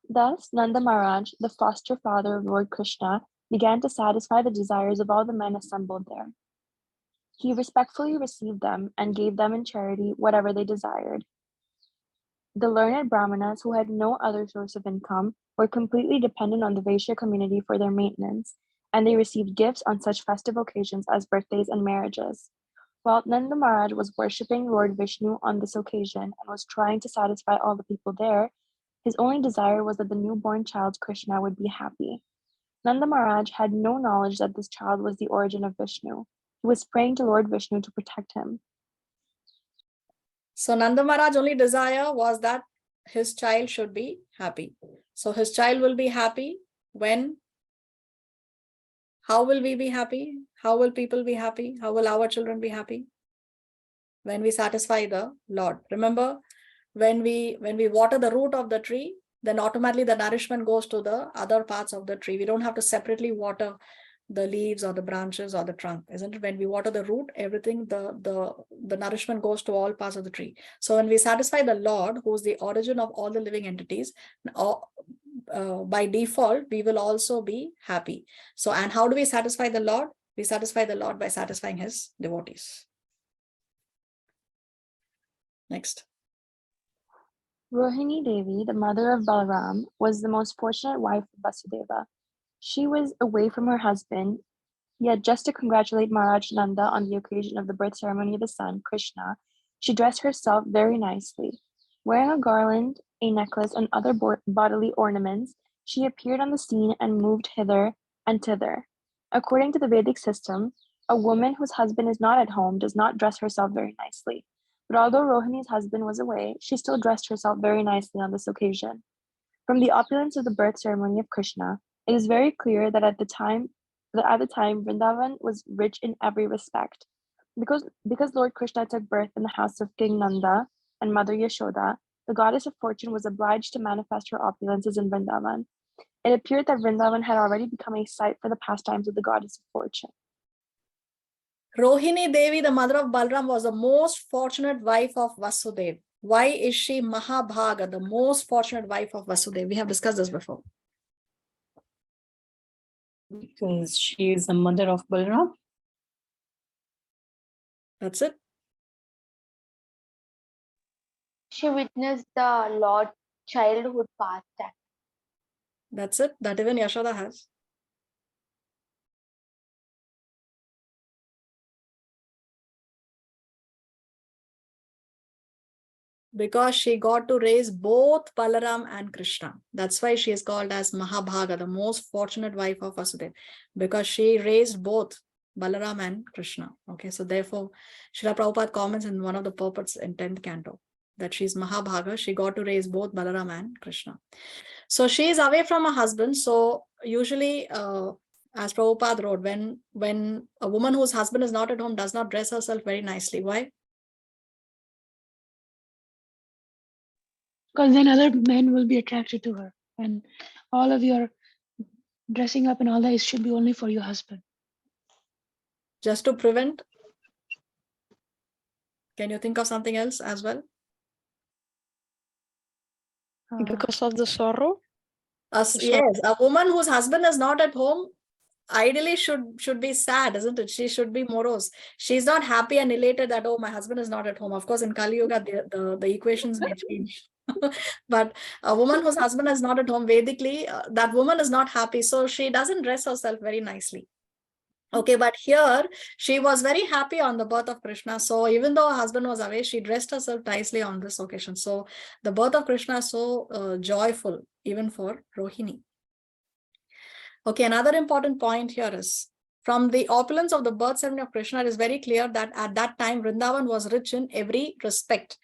Thus, Nanda Maharaj, the foster father of Lord Krishna, began to satisfy the desires of all the men assembled there. He respectfully received them and gave them in charity whatever they desired. The learned Brahmanas, who had no other source of income, were completely dependent on the Vaishya community for their maintenance, and they received gifts on such festive occasions as birthdays and marriages. While Nanda Maharaj was worshipping Lord Vishnu on this occasion and was trying to satisfy all the people there, his only desire was that the newborn child Krishna would be happy. Nanda Maharaj had no knowledge that this child was the origin of Vishnu. He was praying to Lord Vishnu to protect him. So Nanda Maharaj's only desire was that his child should be happy. So his child will be happy when? How will we be happy? How will people be happy? How will our children be happy? When we satisfy the Lord. Remember, when we water the root of the tree, then automatically the nourishment goes to the other parts of the tree. We don't have to separately water the leaves or the branches or the trunk, isn't it? When we water the root, everything, the nourishment goes to all parts of the tree. So when we satisfy the Lord, who's the origin of all the living entities, by default, we will also be happy. So, and how do we satisfy the Lord? We satisfy the Lord by satisfying his devotees. Next. Rohini Devi, the mother of Balaram, was the most fortunate wife of Vasudeva. She was away from her husband, yet just to congratulate Maharaj Nanda on the occasion of the birth ceremony of the son, Krishna, she dressed herself very nicely. Wearing a garland, a necklace, and other bodily ornaments, she appeared on the scene and moved hither and thither. According to the Vedic system, a woman whose husband is not at home does not dress herself very nicely. But although Rohini's husband was away, she still dressed herself very nicely on this occasion. From the opulence of the birth ceremony of Krishna, it is very clear that at the time Vrindavan was rich in every respect. Because Lord Krishna took birth in the house of King Nanda and Mother Yashoda, the goddess of fortune was obliged to manifest her opulences in Vrindavan. It appeared that Vrindavan had already become a site for the pastimes of the goddess of fortune. Rohini Devi, the mother of Balram, was the most fortunate wife of Vasudeva. Why is she Mahabhaga, the most fortunate wife of Vasudeva? We have discussed this before. Because she is the mother of Balram. That's it. She witnessed the Lord's childhood pastime. That's it. That even Yashoda has. Because she got to raise both Balaram and Krishna. That's why she is called as Mahabhaga, the most fortunate wife of Vasudeva, because she raised both Balaram and Krishna. Okay, so therefore, Srila Prabhupada comments in one of the purports in 10th canto that she's Mahabhaga. She got to raise both Balaram and Krishna. So she is away from her husband. So usually, as Prabhupada wrote, when a woman whose husband is not at home does not dress herself very nicely. Why? Because then other men will be attracted to her, and all of your dressing up and all that should be only for your husband. Just to prevent? Can you think of something else as well? Because of the sorrow? Yes, a woman whose husband is not at home ideally should be sad, isn't it? She should be morose. She's not happy and elated that, oh, my husband is not at home. Of course, in Kali Yuga, the equations may change. But a woman whose husband is not at home, Vedically, that woman is not happy. So she doesn't dress herself very nicely. Okay, but here she was very happy on the birth of Krishna. So even though her husband was away, she dressed herself nicely on this occasion. So the birth of Krishna is so joyful, even for Rohini. Okay, another important point here is, from the opulence of the birth ceremony of Krishna, it is very clear that at that time, Vrindavan was rich in every respect.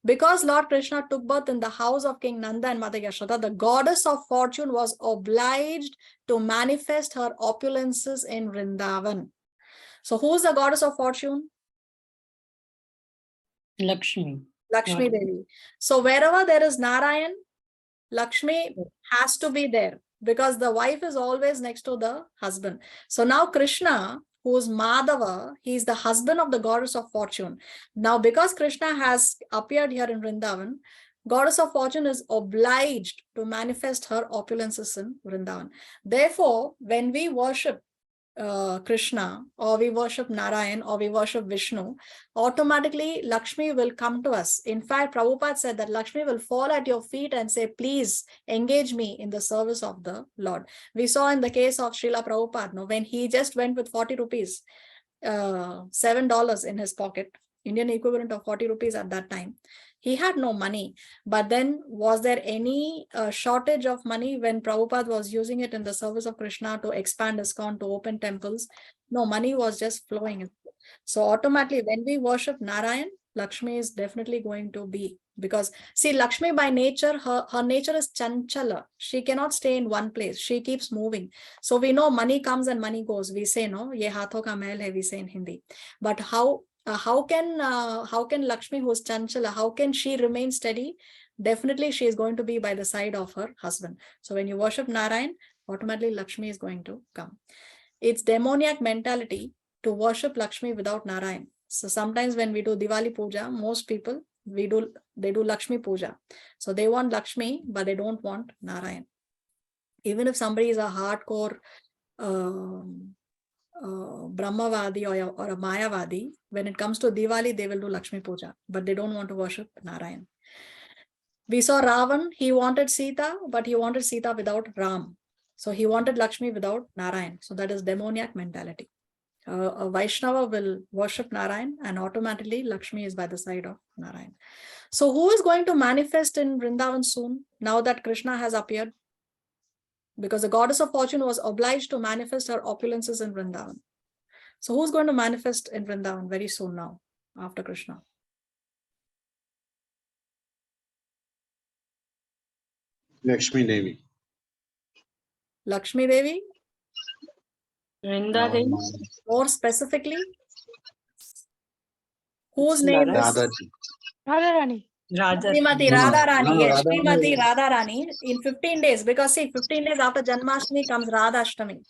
Because Lord Krishna took birth in the house of King Nanda and Mother Yashoda, the goddess of fortune was obliged to manifest her opulences in Vrindavan. So who is the goddess of fortune? Lakshmi. Lakshmi Devi. So wherever there is Narayan, Lakshmi has to be there, because the wife is always next to the husband. So now Krishna, who's Madhava, he's the husband of the goddess of fortune. Now, because Krishna has appeared here in Vrindavan, goddess of fortune is obliged to manifest her opulences in Vrindavan. Therefore, when we worship Krishna, or we worship Narayan, or we worship Vishnu, automatically Lakshmi will come to us. In fact, Prabhupada said that Lakshmi will fall at your feet and say, please engage me in the service of the Lord. We saw in the case of Srila Prabhupada, no, when he just went with 40 rupees, $7 in his pocket, Indian equivalent of 40 rupees at that time. He had no money. But then, was there any shortage of money when Prabhupada was using it in the service of Krishna to expand ISKCON, to open temples? No, money was just flowing. So automatically, when we worship Narayan, Lakshmi is definitely going to be, because see, Lakshmi by nature, her nature is chanchala. She cannot stay in one place. She keeps moving. So we know money comes and money goes. We say, no, ye haathon ka mail hai, we say in Hindi. But how how can Lakshmi, who's Chanchala, how can she remain steady? Definitely she is going to be by the side of her husband. So when you worship Narayan, automatically Lakshmi is going to come. It's demoniac mentality to worship Lakshmi without Narayan. So sometimes when we do Diwali Puja, most people, they do Lakshmi Puja. So they want Lakshmi, but they don't want Narayan. Even if somebody is a hardcore Brahmavadi or a Mayavadi, when it comes to Diwali, they will do Lakshmi Puja, but they don't want to worship Narayan. We saw Ravan, he wanted Sita, but he wanted Sita without Ram. So he wanted Lakshmi without Narayan. So that is demoniac mentality. A Vaishnava will worship Narayan and automatically Lakshmi is by the side of Narayan. So who is going to manifest in Vrindavan soon, now that Krishna has appeared? Because the goddess of fortune was obliged to manifest her opulences in Vrindavan. So who's going to manifest in Vrindavan very soon now, after Krishna? Lakshmi Devi. Lakshmi Devi? Vrinda Devi? More specifically, whose name is? Radhaji. Radharani. Srimati No, no, Radharani. no, Yes, Radharani. Srimati Radharani in 15 days. Because see, 15 days after Janmashtami comes Radhashtami.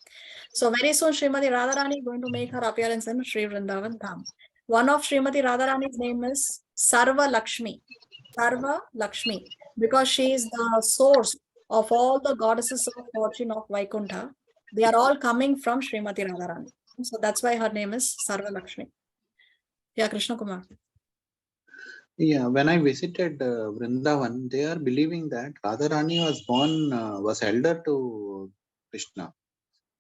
So very soon Srimati Radharani is going to make her appearance in Sri Vrindavan Dham. One of Srimati Radharani's name is Sarva Lakshmi. Sarva Lakshmi. Because she is the source of all the goddesses of fortune of Vaikuntha. They are all coming from Srimati Radharani. So that's why her name is Sarva Lakshmi. Yeah, Krishna Kumar. Yeah, when I visited Vrindavan, they are believing that Radharani was born, was elder to Krishna,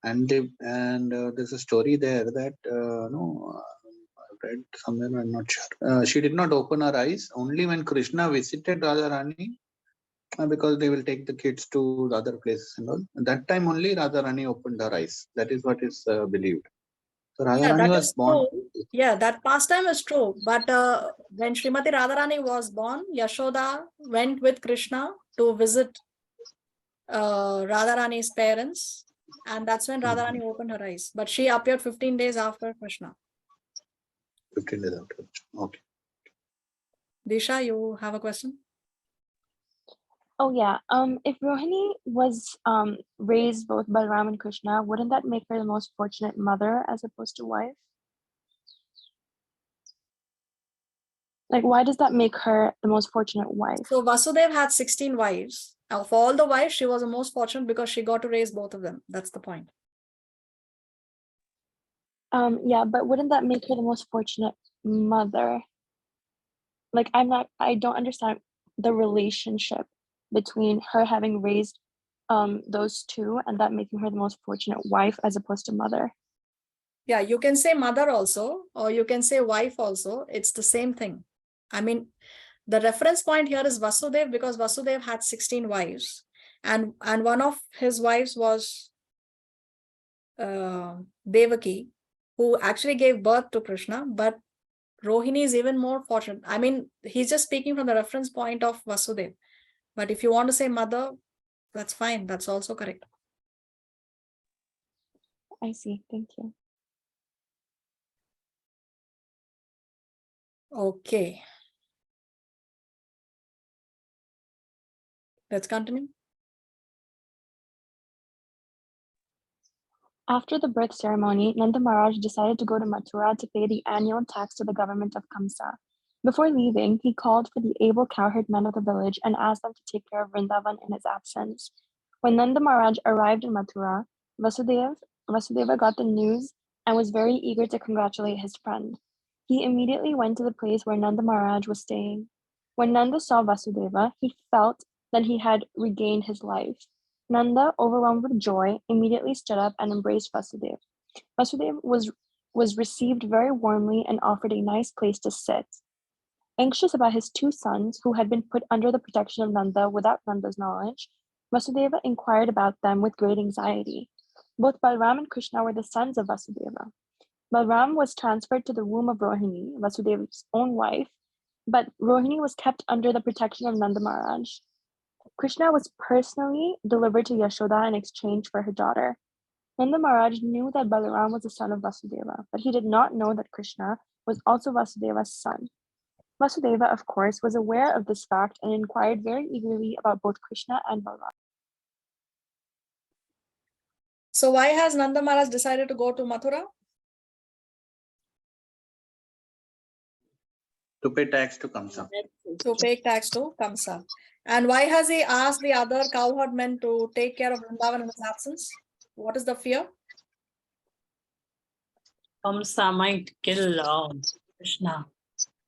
and there's a story there that I read somewhere. I'm not sure. She did not open her eyes only when Krishna visited Radharani, because they will take the kids to the other places and all. At that time only Radharani opened her eyes. That is what is believed. So Yeah, Radharani that was is born. true. Yeah, that pastime is true. But when Srimati Radharani was born, Yashoda went with Krishna to visit Radharani's parents. And that's when Radharani opened her eyes. But she appeared 15 days after Krishna. 15 days after. Okay. Disha, you have a question? Oh yeah. If Rohini was raised both Balram and Krishna, wouldn't that make her the most fortunate mother as opposed to wife? Like, why does that make her the most fortunate wife? So Vasudev had 16 wives. Of all the wives, she was the most fortunate because she got to raise both of them. That's the point. Yeah, but wouldn't that make her the most fortunate mother? Like, I don't understand the relationship between her having raised those two and that making her the most fortunate wife as opposed to mother. Yeah, you can say mother also, or you can say wife also. It's the same thing. I mean, the reference point here is Vasudev because Vasudev had 16 wives, and one of his wives was Devaki, who actually gave birth to Krishna. But Rohini is even more fortunate. I mean, he's just speaking from the reference point of Vasudev. But if you want to say mother, that's fine. That's also correct. I see. Thank you. Okay. Let's continue. After the birth ceremony, Nanda Maharaj decided to go to Mathura to pay the annual tax to the government of Kamsa. Before leaving, he called for the able cowherd men of the village and asked them to take care of Vrindavan in his absence. When Nanda Maharaj arrived in Mathura, Vasudeva got the news and was very eager to congratulate his friend. He immediately went to the place where Nanda Maharaj was staying. When Nanda saw Vasudeva, he felt that he had regained his life. Nanda, overwhelmed with joy, immediately stood up and embraced Vasudeva. Vasudeva was received very warmly and offered a nice place to sit. Anxious about his two sons, who had been put under the protection of Nanda without Nanda's knowledge, Vasudeva inquired about them with great anxiety. Both Balram and Krishna were the sons of Vasudeva. Balram was transferred to the womb of Rohini, Vasudeva's own wife, but Rohini was kept under the protection of Nanda Maharaj. Krishna was personally delivered to Yashoda in exchange for her daughter. Nanda Maharaj knew that Balaram was the son of Vasudeva, but he did not know that Krishna was also Vasudeva's son. Vasudeva, of course, was aware of this fact and inquired very eagerly about both Krishna and Balaram. So why has Nanda Maharaj decided to go to Mathura? To pay tax to Kamsa. To pay tax to Kamsa. And why has he asked the other cowherd men to take care of Vrindavan in his absence? What is the fear? Kamsa might kill Krishna.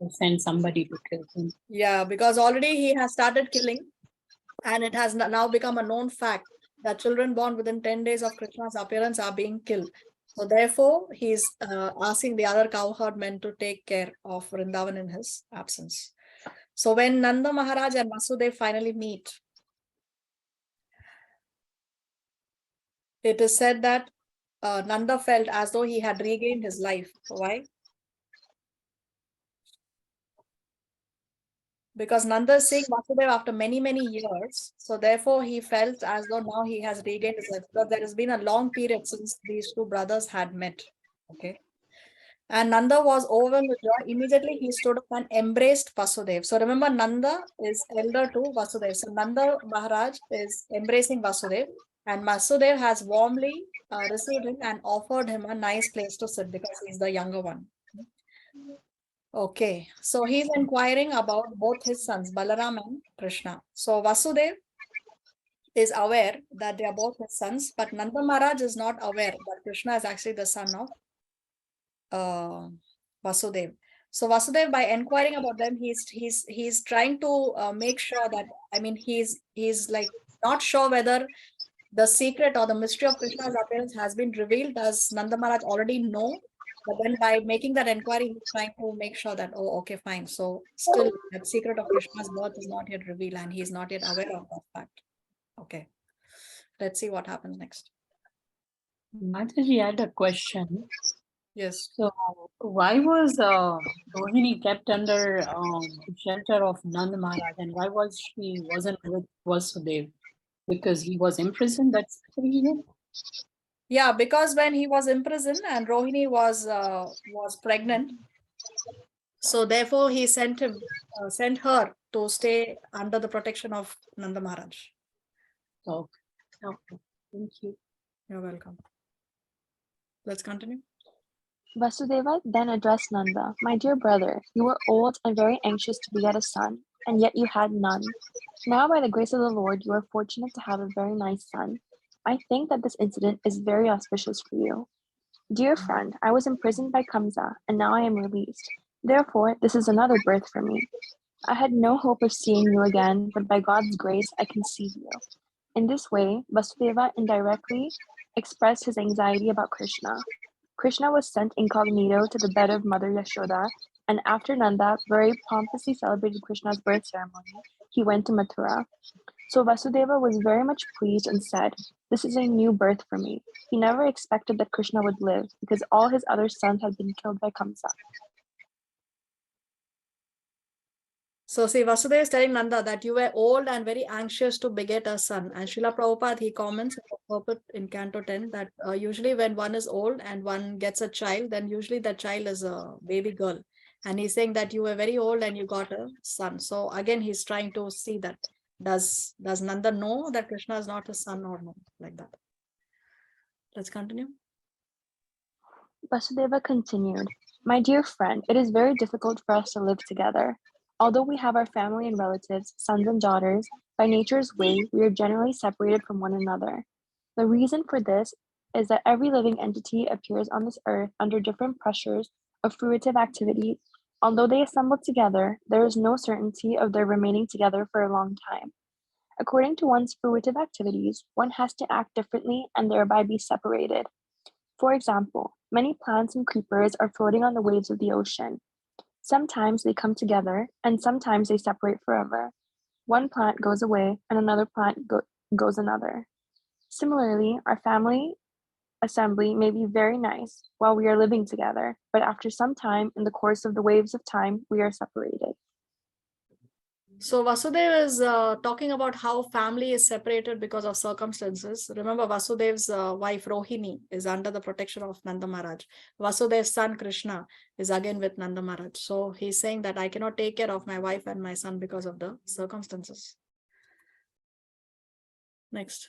Or send somebody to kill him. Yeah, because already he has started killing, and it has now become a known fact that children born within 10 days of Krishna's appearance are being killed. So therefore, he's asking the other cowherd men to take care of Vrindavan in his absence. So when Nanda Maharaj and Vasudev finally meet, it is said that Nanda felt as though he had regained his life. Why? Because Nanda is seeing Vasudev after many, many years. So therefore, he felt as though now he has regained his life. Because there has been a long period since these two brothers had met. Okay. And Nanda was overwhelmed with joy. Immediately, he stood up and embraced Vasudev. So remember, Nanda is elder to Vasudev. So Nanda Maharaj is embracing Vasudev. And Vasudev has warmly received him and offered him a nice place to sit because he's the younger one. Okay, so he's inquiring about both his sons, Balaram and Krishna. So Vasudev is aware that they are both his sons, but Nanda Maharaj is not aware that Krishna is actually the son of Vasudev. So Vasudev, by inquiring about them, he's trying to make sure that, I mean, he's like not sure whether the secret or the mystery of Krishna's appearance has been revealed. Does Nanda Maharaj already know? But then by making that inquiry, he's trying to make sure that, oh, okay, fine. So still that secret of Krishna's birth is not yet revealed and he's not yet aware of that fact. Okay. Let's see what happens next. Mataji had a question. Yes. So why was Rohini kept under the shelter of Nanda Maharaj, and why wasn't with Vasudev? Because he was imprisoned, that's the reason? Yeah, because when he was imprisoned and Rohini was pregnant, so therefore he sent her to stay under the protection of Nanda Maharaj. Okay. Okay. Thank you. You're welcome. Let's continue. Vasudeva then addressed Nanda, "My dear brother, you were old and very anxious to beget a son, and yet you had none. Now, by the grace of the Lord, you are fortunate to have a very nice son. I think that this incident is very auspicious for you. Dear friend, I was imprisoned by Kamsa, and now I am released. Therefore, this is another birth for me. I had no hope of seeing you again, but by God's grace, I can see you." In this way, Vasudeva indirectly expressed his anxiety about Krishna. Krishna was sent incognito to the bed of Mother Yashoda, and after Nanda very pompously celebrated Krishna's birth ceremony, he went to Mathura. So Vasudeva was very much pleased and said, "This is a new birth for me." He never expected that Krishna would live because all his other sons had been killed by Kamsa. So see, Vasudeva is telling Nanda that you were old and very anxious to beget a son. And Srila Prabhupada, he comments in Canto 10 that usually when one is old and one gets a child, then usually that child is a baby girl. And he's saying that you were very old and you got a son. So again, he's trying to see that. Does Nanda know that Krishna is not his son or no? Like that. Let's continue. Vasudeva continued, "My dear friend, it is very difficult for us to live together. Although we have our family and relatives, sons and daughters, by nature's way, we are generally separated from one another. The reason for this is that every living entity appears on this earth under different pressures of fruitive activity. Although they assemble together, there is no certainty of their remaining together for a long time. According to one's fruitive activities, one has to act differently and thereby be separated. For example, many plants and creepers are floating on the waves of the ocean. Sometimes they come together, and sometimes they separate forever. One plant goes away, and another plant goes another. Similarly, our family assembly may be very nice while we are living together, but after some time, in the course of the waves of time, we are separated. So Vasudeva is talking about how family is separated because of circumstances. Remember, Vasudev's wife Rohini is under the protection of Nanda Maharaj. Vasudev's son Krishna is again with Nanda Maharaj. So he's saying that I cannot take care of my wife and my son because of the circumstances. Next.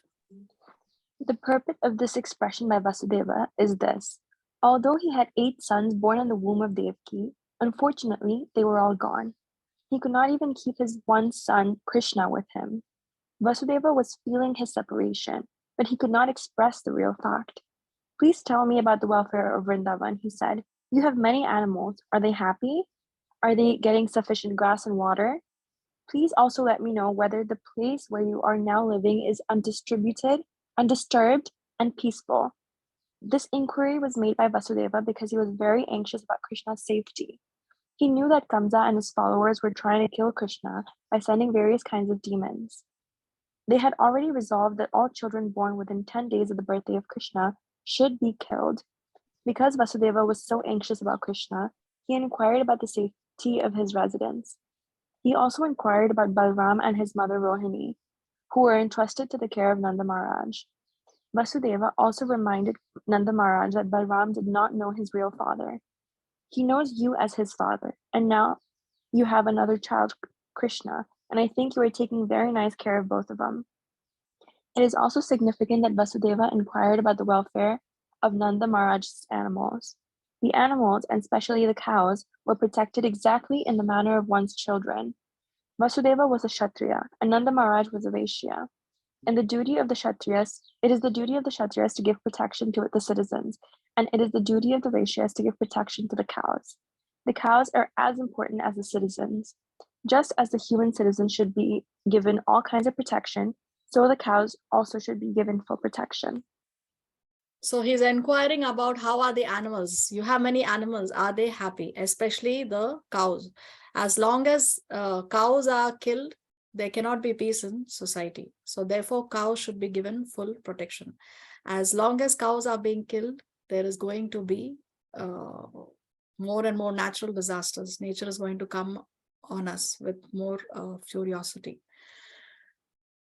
The purport of this expression by Vasudeva is this. Although he had 8 sons born in the womb of Devaki, unfortunately, they were all gone. He could not even keep his one son, Krishna, with him. Vasudeva was feeling his separation, but he could not express the real fact. Please tell me about the welfare of Vrindavan, he said. You have many animals. Are they happy? Are they getting sufficient grass and water? Please also let me know whether the place where you are now living is undisturbed, and peaceful. This inquiry was made by Vasudeva because he was very anxious about Krishna's safety. He knew that Kamsa and his followers were trying to kill Krishna by sending various kinds of demons. They had already resolved that all children born within 10 days of the birthday of Krishna should be killed. Because Vasudeva was so anxious about Krishna, he inquired about the safety of his residents. He also inquired about Balram and his mother Rohini, who were entrusted to the care of Nanda Maharaj. Vasudeva also reminded Nanda Maharaj that Balram did not know his real father. He knows you as his father, and now you have another child, Krishna, and I think you are taking very nice care of both of them. It is also significant that Vasudeva inquired about the welfare of Nanda Maharaj's animals. The animals, and especially the cows, were protected exactly in the manner of one's children. Vasudeva was a Kshatriya, and Nanda Maharaj was a Vaishya. And the duty of the Kshatriyas, it is the duty of the Kshatriyas to give protection to the citizens, and it is the duty of the Vaishyas to give protection to the cows. The cows are as important as the citizens. Just as the human citizens should be given all kinds of protection, so the cows also should be given full protection. So he's inquiring about how are the animals. You have many animals. Are they happy? Especially the cows. As long as cows are killed, there cannot be peace in society. So therefore, cows should be given full protection. As long as cows are being killed, there is going to be more and more natural disasters. Nature is going to come on us with more furiosity.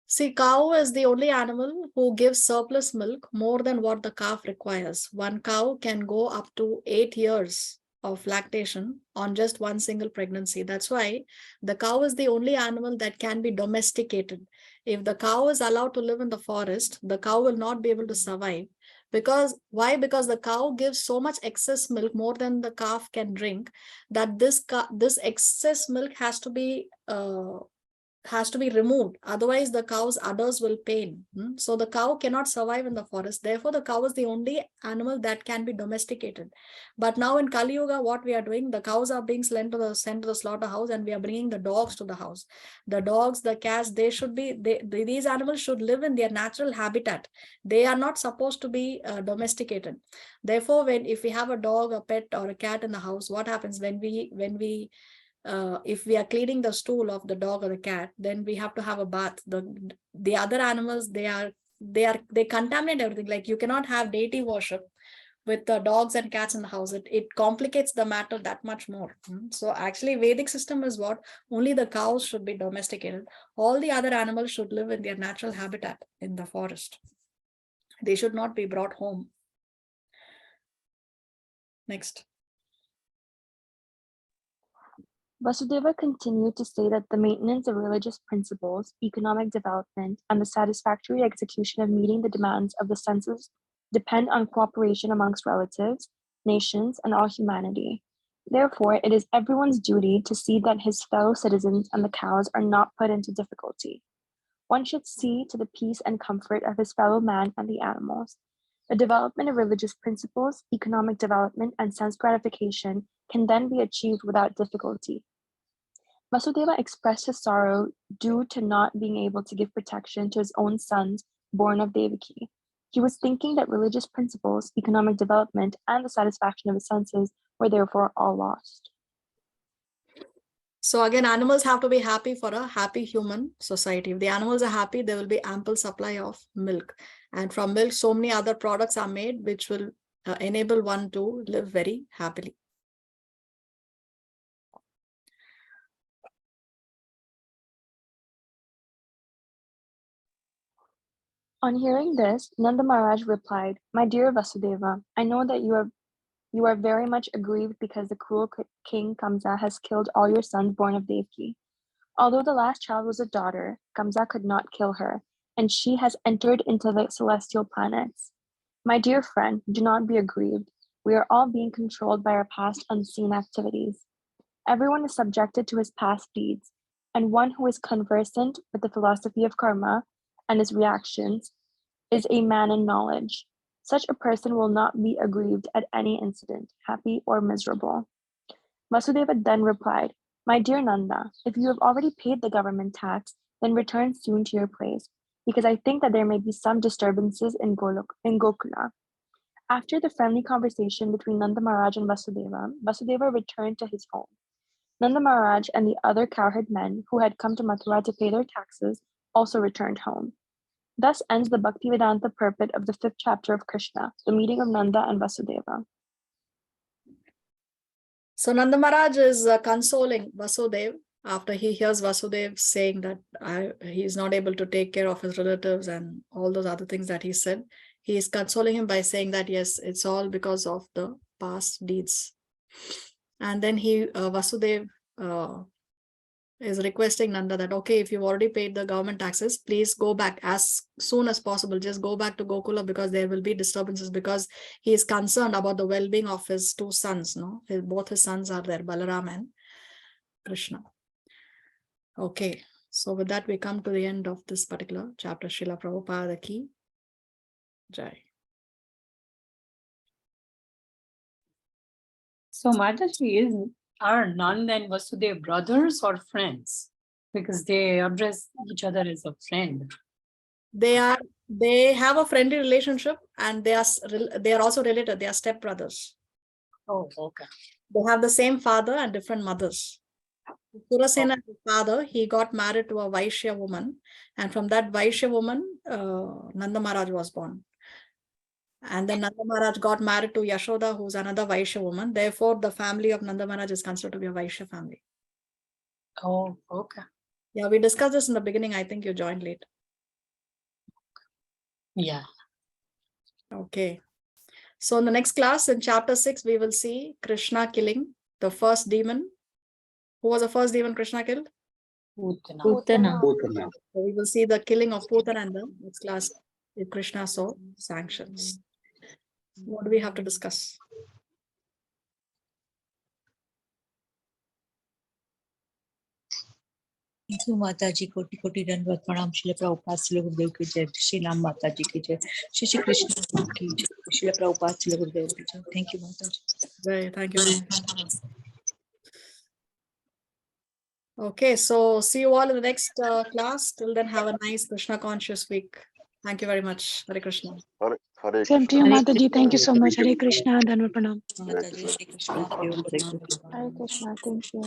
See, cow is the only animal who gives surplus milk more than what the calf requires. One cow can go up to 8 years of lactation on just one single pregnancy. That's why the cow is the only animal that can be domesticated. If the cow is allowed to live in the forest, the cow will not be able to survive. Because why? Because the cow gives so much excess milk, more than the calf can drink, that this excess milk has to be removed. Otherwise, the cow's udders will pain. So the cow cannot survive in the forest. Therefore, the cow is the only animal that can be domesticated. But now in Kali Yuga, what we are doing, the cows are being sent to the slaughterhouse, and we are bringing the dogs to the house. The dogs, the cats, these animals should live in their natural habitat. They are not supposed to be domesticated. Therefore, if we have a dog, a pet, or a cat in the house, what happens if we are cleaning the stool of the dog or the cat, then we have to have a bath. The other animals, they contaminate everything. Like, you cannot have deity worship with the dogs and cats in the house. It complicates the matter that much more. So actually, Vedic system is what only the cows should be domesticated. All the other animals should live in their natural habitat in the forest. They should not be brought home. Next. Vasudeva continued to say that the maintenance of religious principles, economic development, and the satisfactory execution of meeting the demands of the senses depend on cooperation amongst relatives, nations, and all humanity. Therefore, it is everyone's duty to see that his fellow citizens and the cows are not put into difficulty. One should see to the peace and comfort of his fellow man and the animals. The development of religious principles, economic development, and sense gratification can then be achieved without difficulty. Vasudeva expressed his sorrow due to not being able to give protection to his own sons born of Devaki. He was thinking that religious principles, economic development, and the satisfaction of his senses were therefore all lost. So again, animals have to be happy for a happy human society. If the animals are happy, there will be ample supply of milk. And from milk, so many other products are made which will enable one to live very happily. On hearing this, Nanda Maharaj replied, "My dear Vasudeva, I know that you are very much aggrieved because the cruel king Kamsa has killed all your sons born of Devaki. Although the last child was a daughter, Kamsa could not kill her, and she has entered into the celestial planets. My dear friend, do not be aggrieved. We are all being controlled by our past unseen activities. Everyone is subjected to his past deeds, and one who is conversant with the philosophy of karma and its reactions is a man in knowledge. Such a person will not be aggrieved at any incident, happy or miserable." Vasudeva then replied, "My dear Nanda, if you have already paid the government tax, then return soon to your place, because I think that there may be some disturbances in Gokula." After the friendly conversation between Nanda Maharaj and Vasudeva, Vasudeva returned to his home. Nanda Maharaj and the other cowherd men who had come to Mathura to pay their taxes also returned home. Thus ends the Bhaktivedanta purport of the 5th chapter of Krishna, the meeting of Nanda and Vasudeva. So Nanda Maharaj is consoling Vasudev after he hears Vasudev saying that he is not able to take care of his relatives and all those other things that he said. He is consoling him by saying that, yes, it's all because of the past deeds. And then Vasudev is requesting Nanda that, okay, if you've already paid the government taxes, please go back as soon as possible. Just go back to Gokula, because there will be disturbances, because he is concerned about the well-being of his two sons. No, both his sons are there, Balaram and Krishna. Okay, so with that we come to the end of this particular chapter. Srila Prabhupada Ki Jai. So Mataji, are Nanda and Vasudev brothers or friends? Because they address each other as a friend. They have a friendly relationship, and they are also related. They are stepbrothers. Oh, okay. They have the same father and different mothers. Surasena's father, he got married to a Vaishya woman, and from that Vaishya woman, Nanda Maharaj was born. And then Nanda Maharaj got married to Yashoda, who's another Vaishya woman. Therefore, the family of Nanda Maharaj is considered to be a Vaishya family. Oh, okay. Yeah, we discussed this in the beginning. I think you joined late. Yeah. Okay. So in the next class, in chapter 6, we will see Krishna killing the first demon. Who was the first demon Krishna killed? Putana. So we will see the killing of Putana in the next class if Krishna so sanctions. What do we have to discuss? Thank you, Mataji. Koti Koti Dandavat Pranam. Srila Prabhupada Srila Gurudev ki jai. Shri Ram Mataji ki jai. Shri Krishna ki jai. Srila Prabhupada Srila Gurudev ki jai. Thank you, Mataji. Right, thank you. Okay, so see you all in the next class. Till then, have a nice Krishna conscious week. Thank you very much. Hare Krishna. Hare Same to you, Krishna. Mataji. Thank you so much. Hare Krishna. Dandavat Pranam. Mataji, Shri Krishna. Hare Krishna, thank you.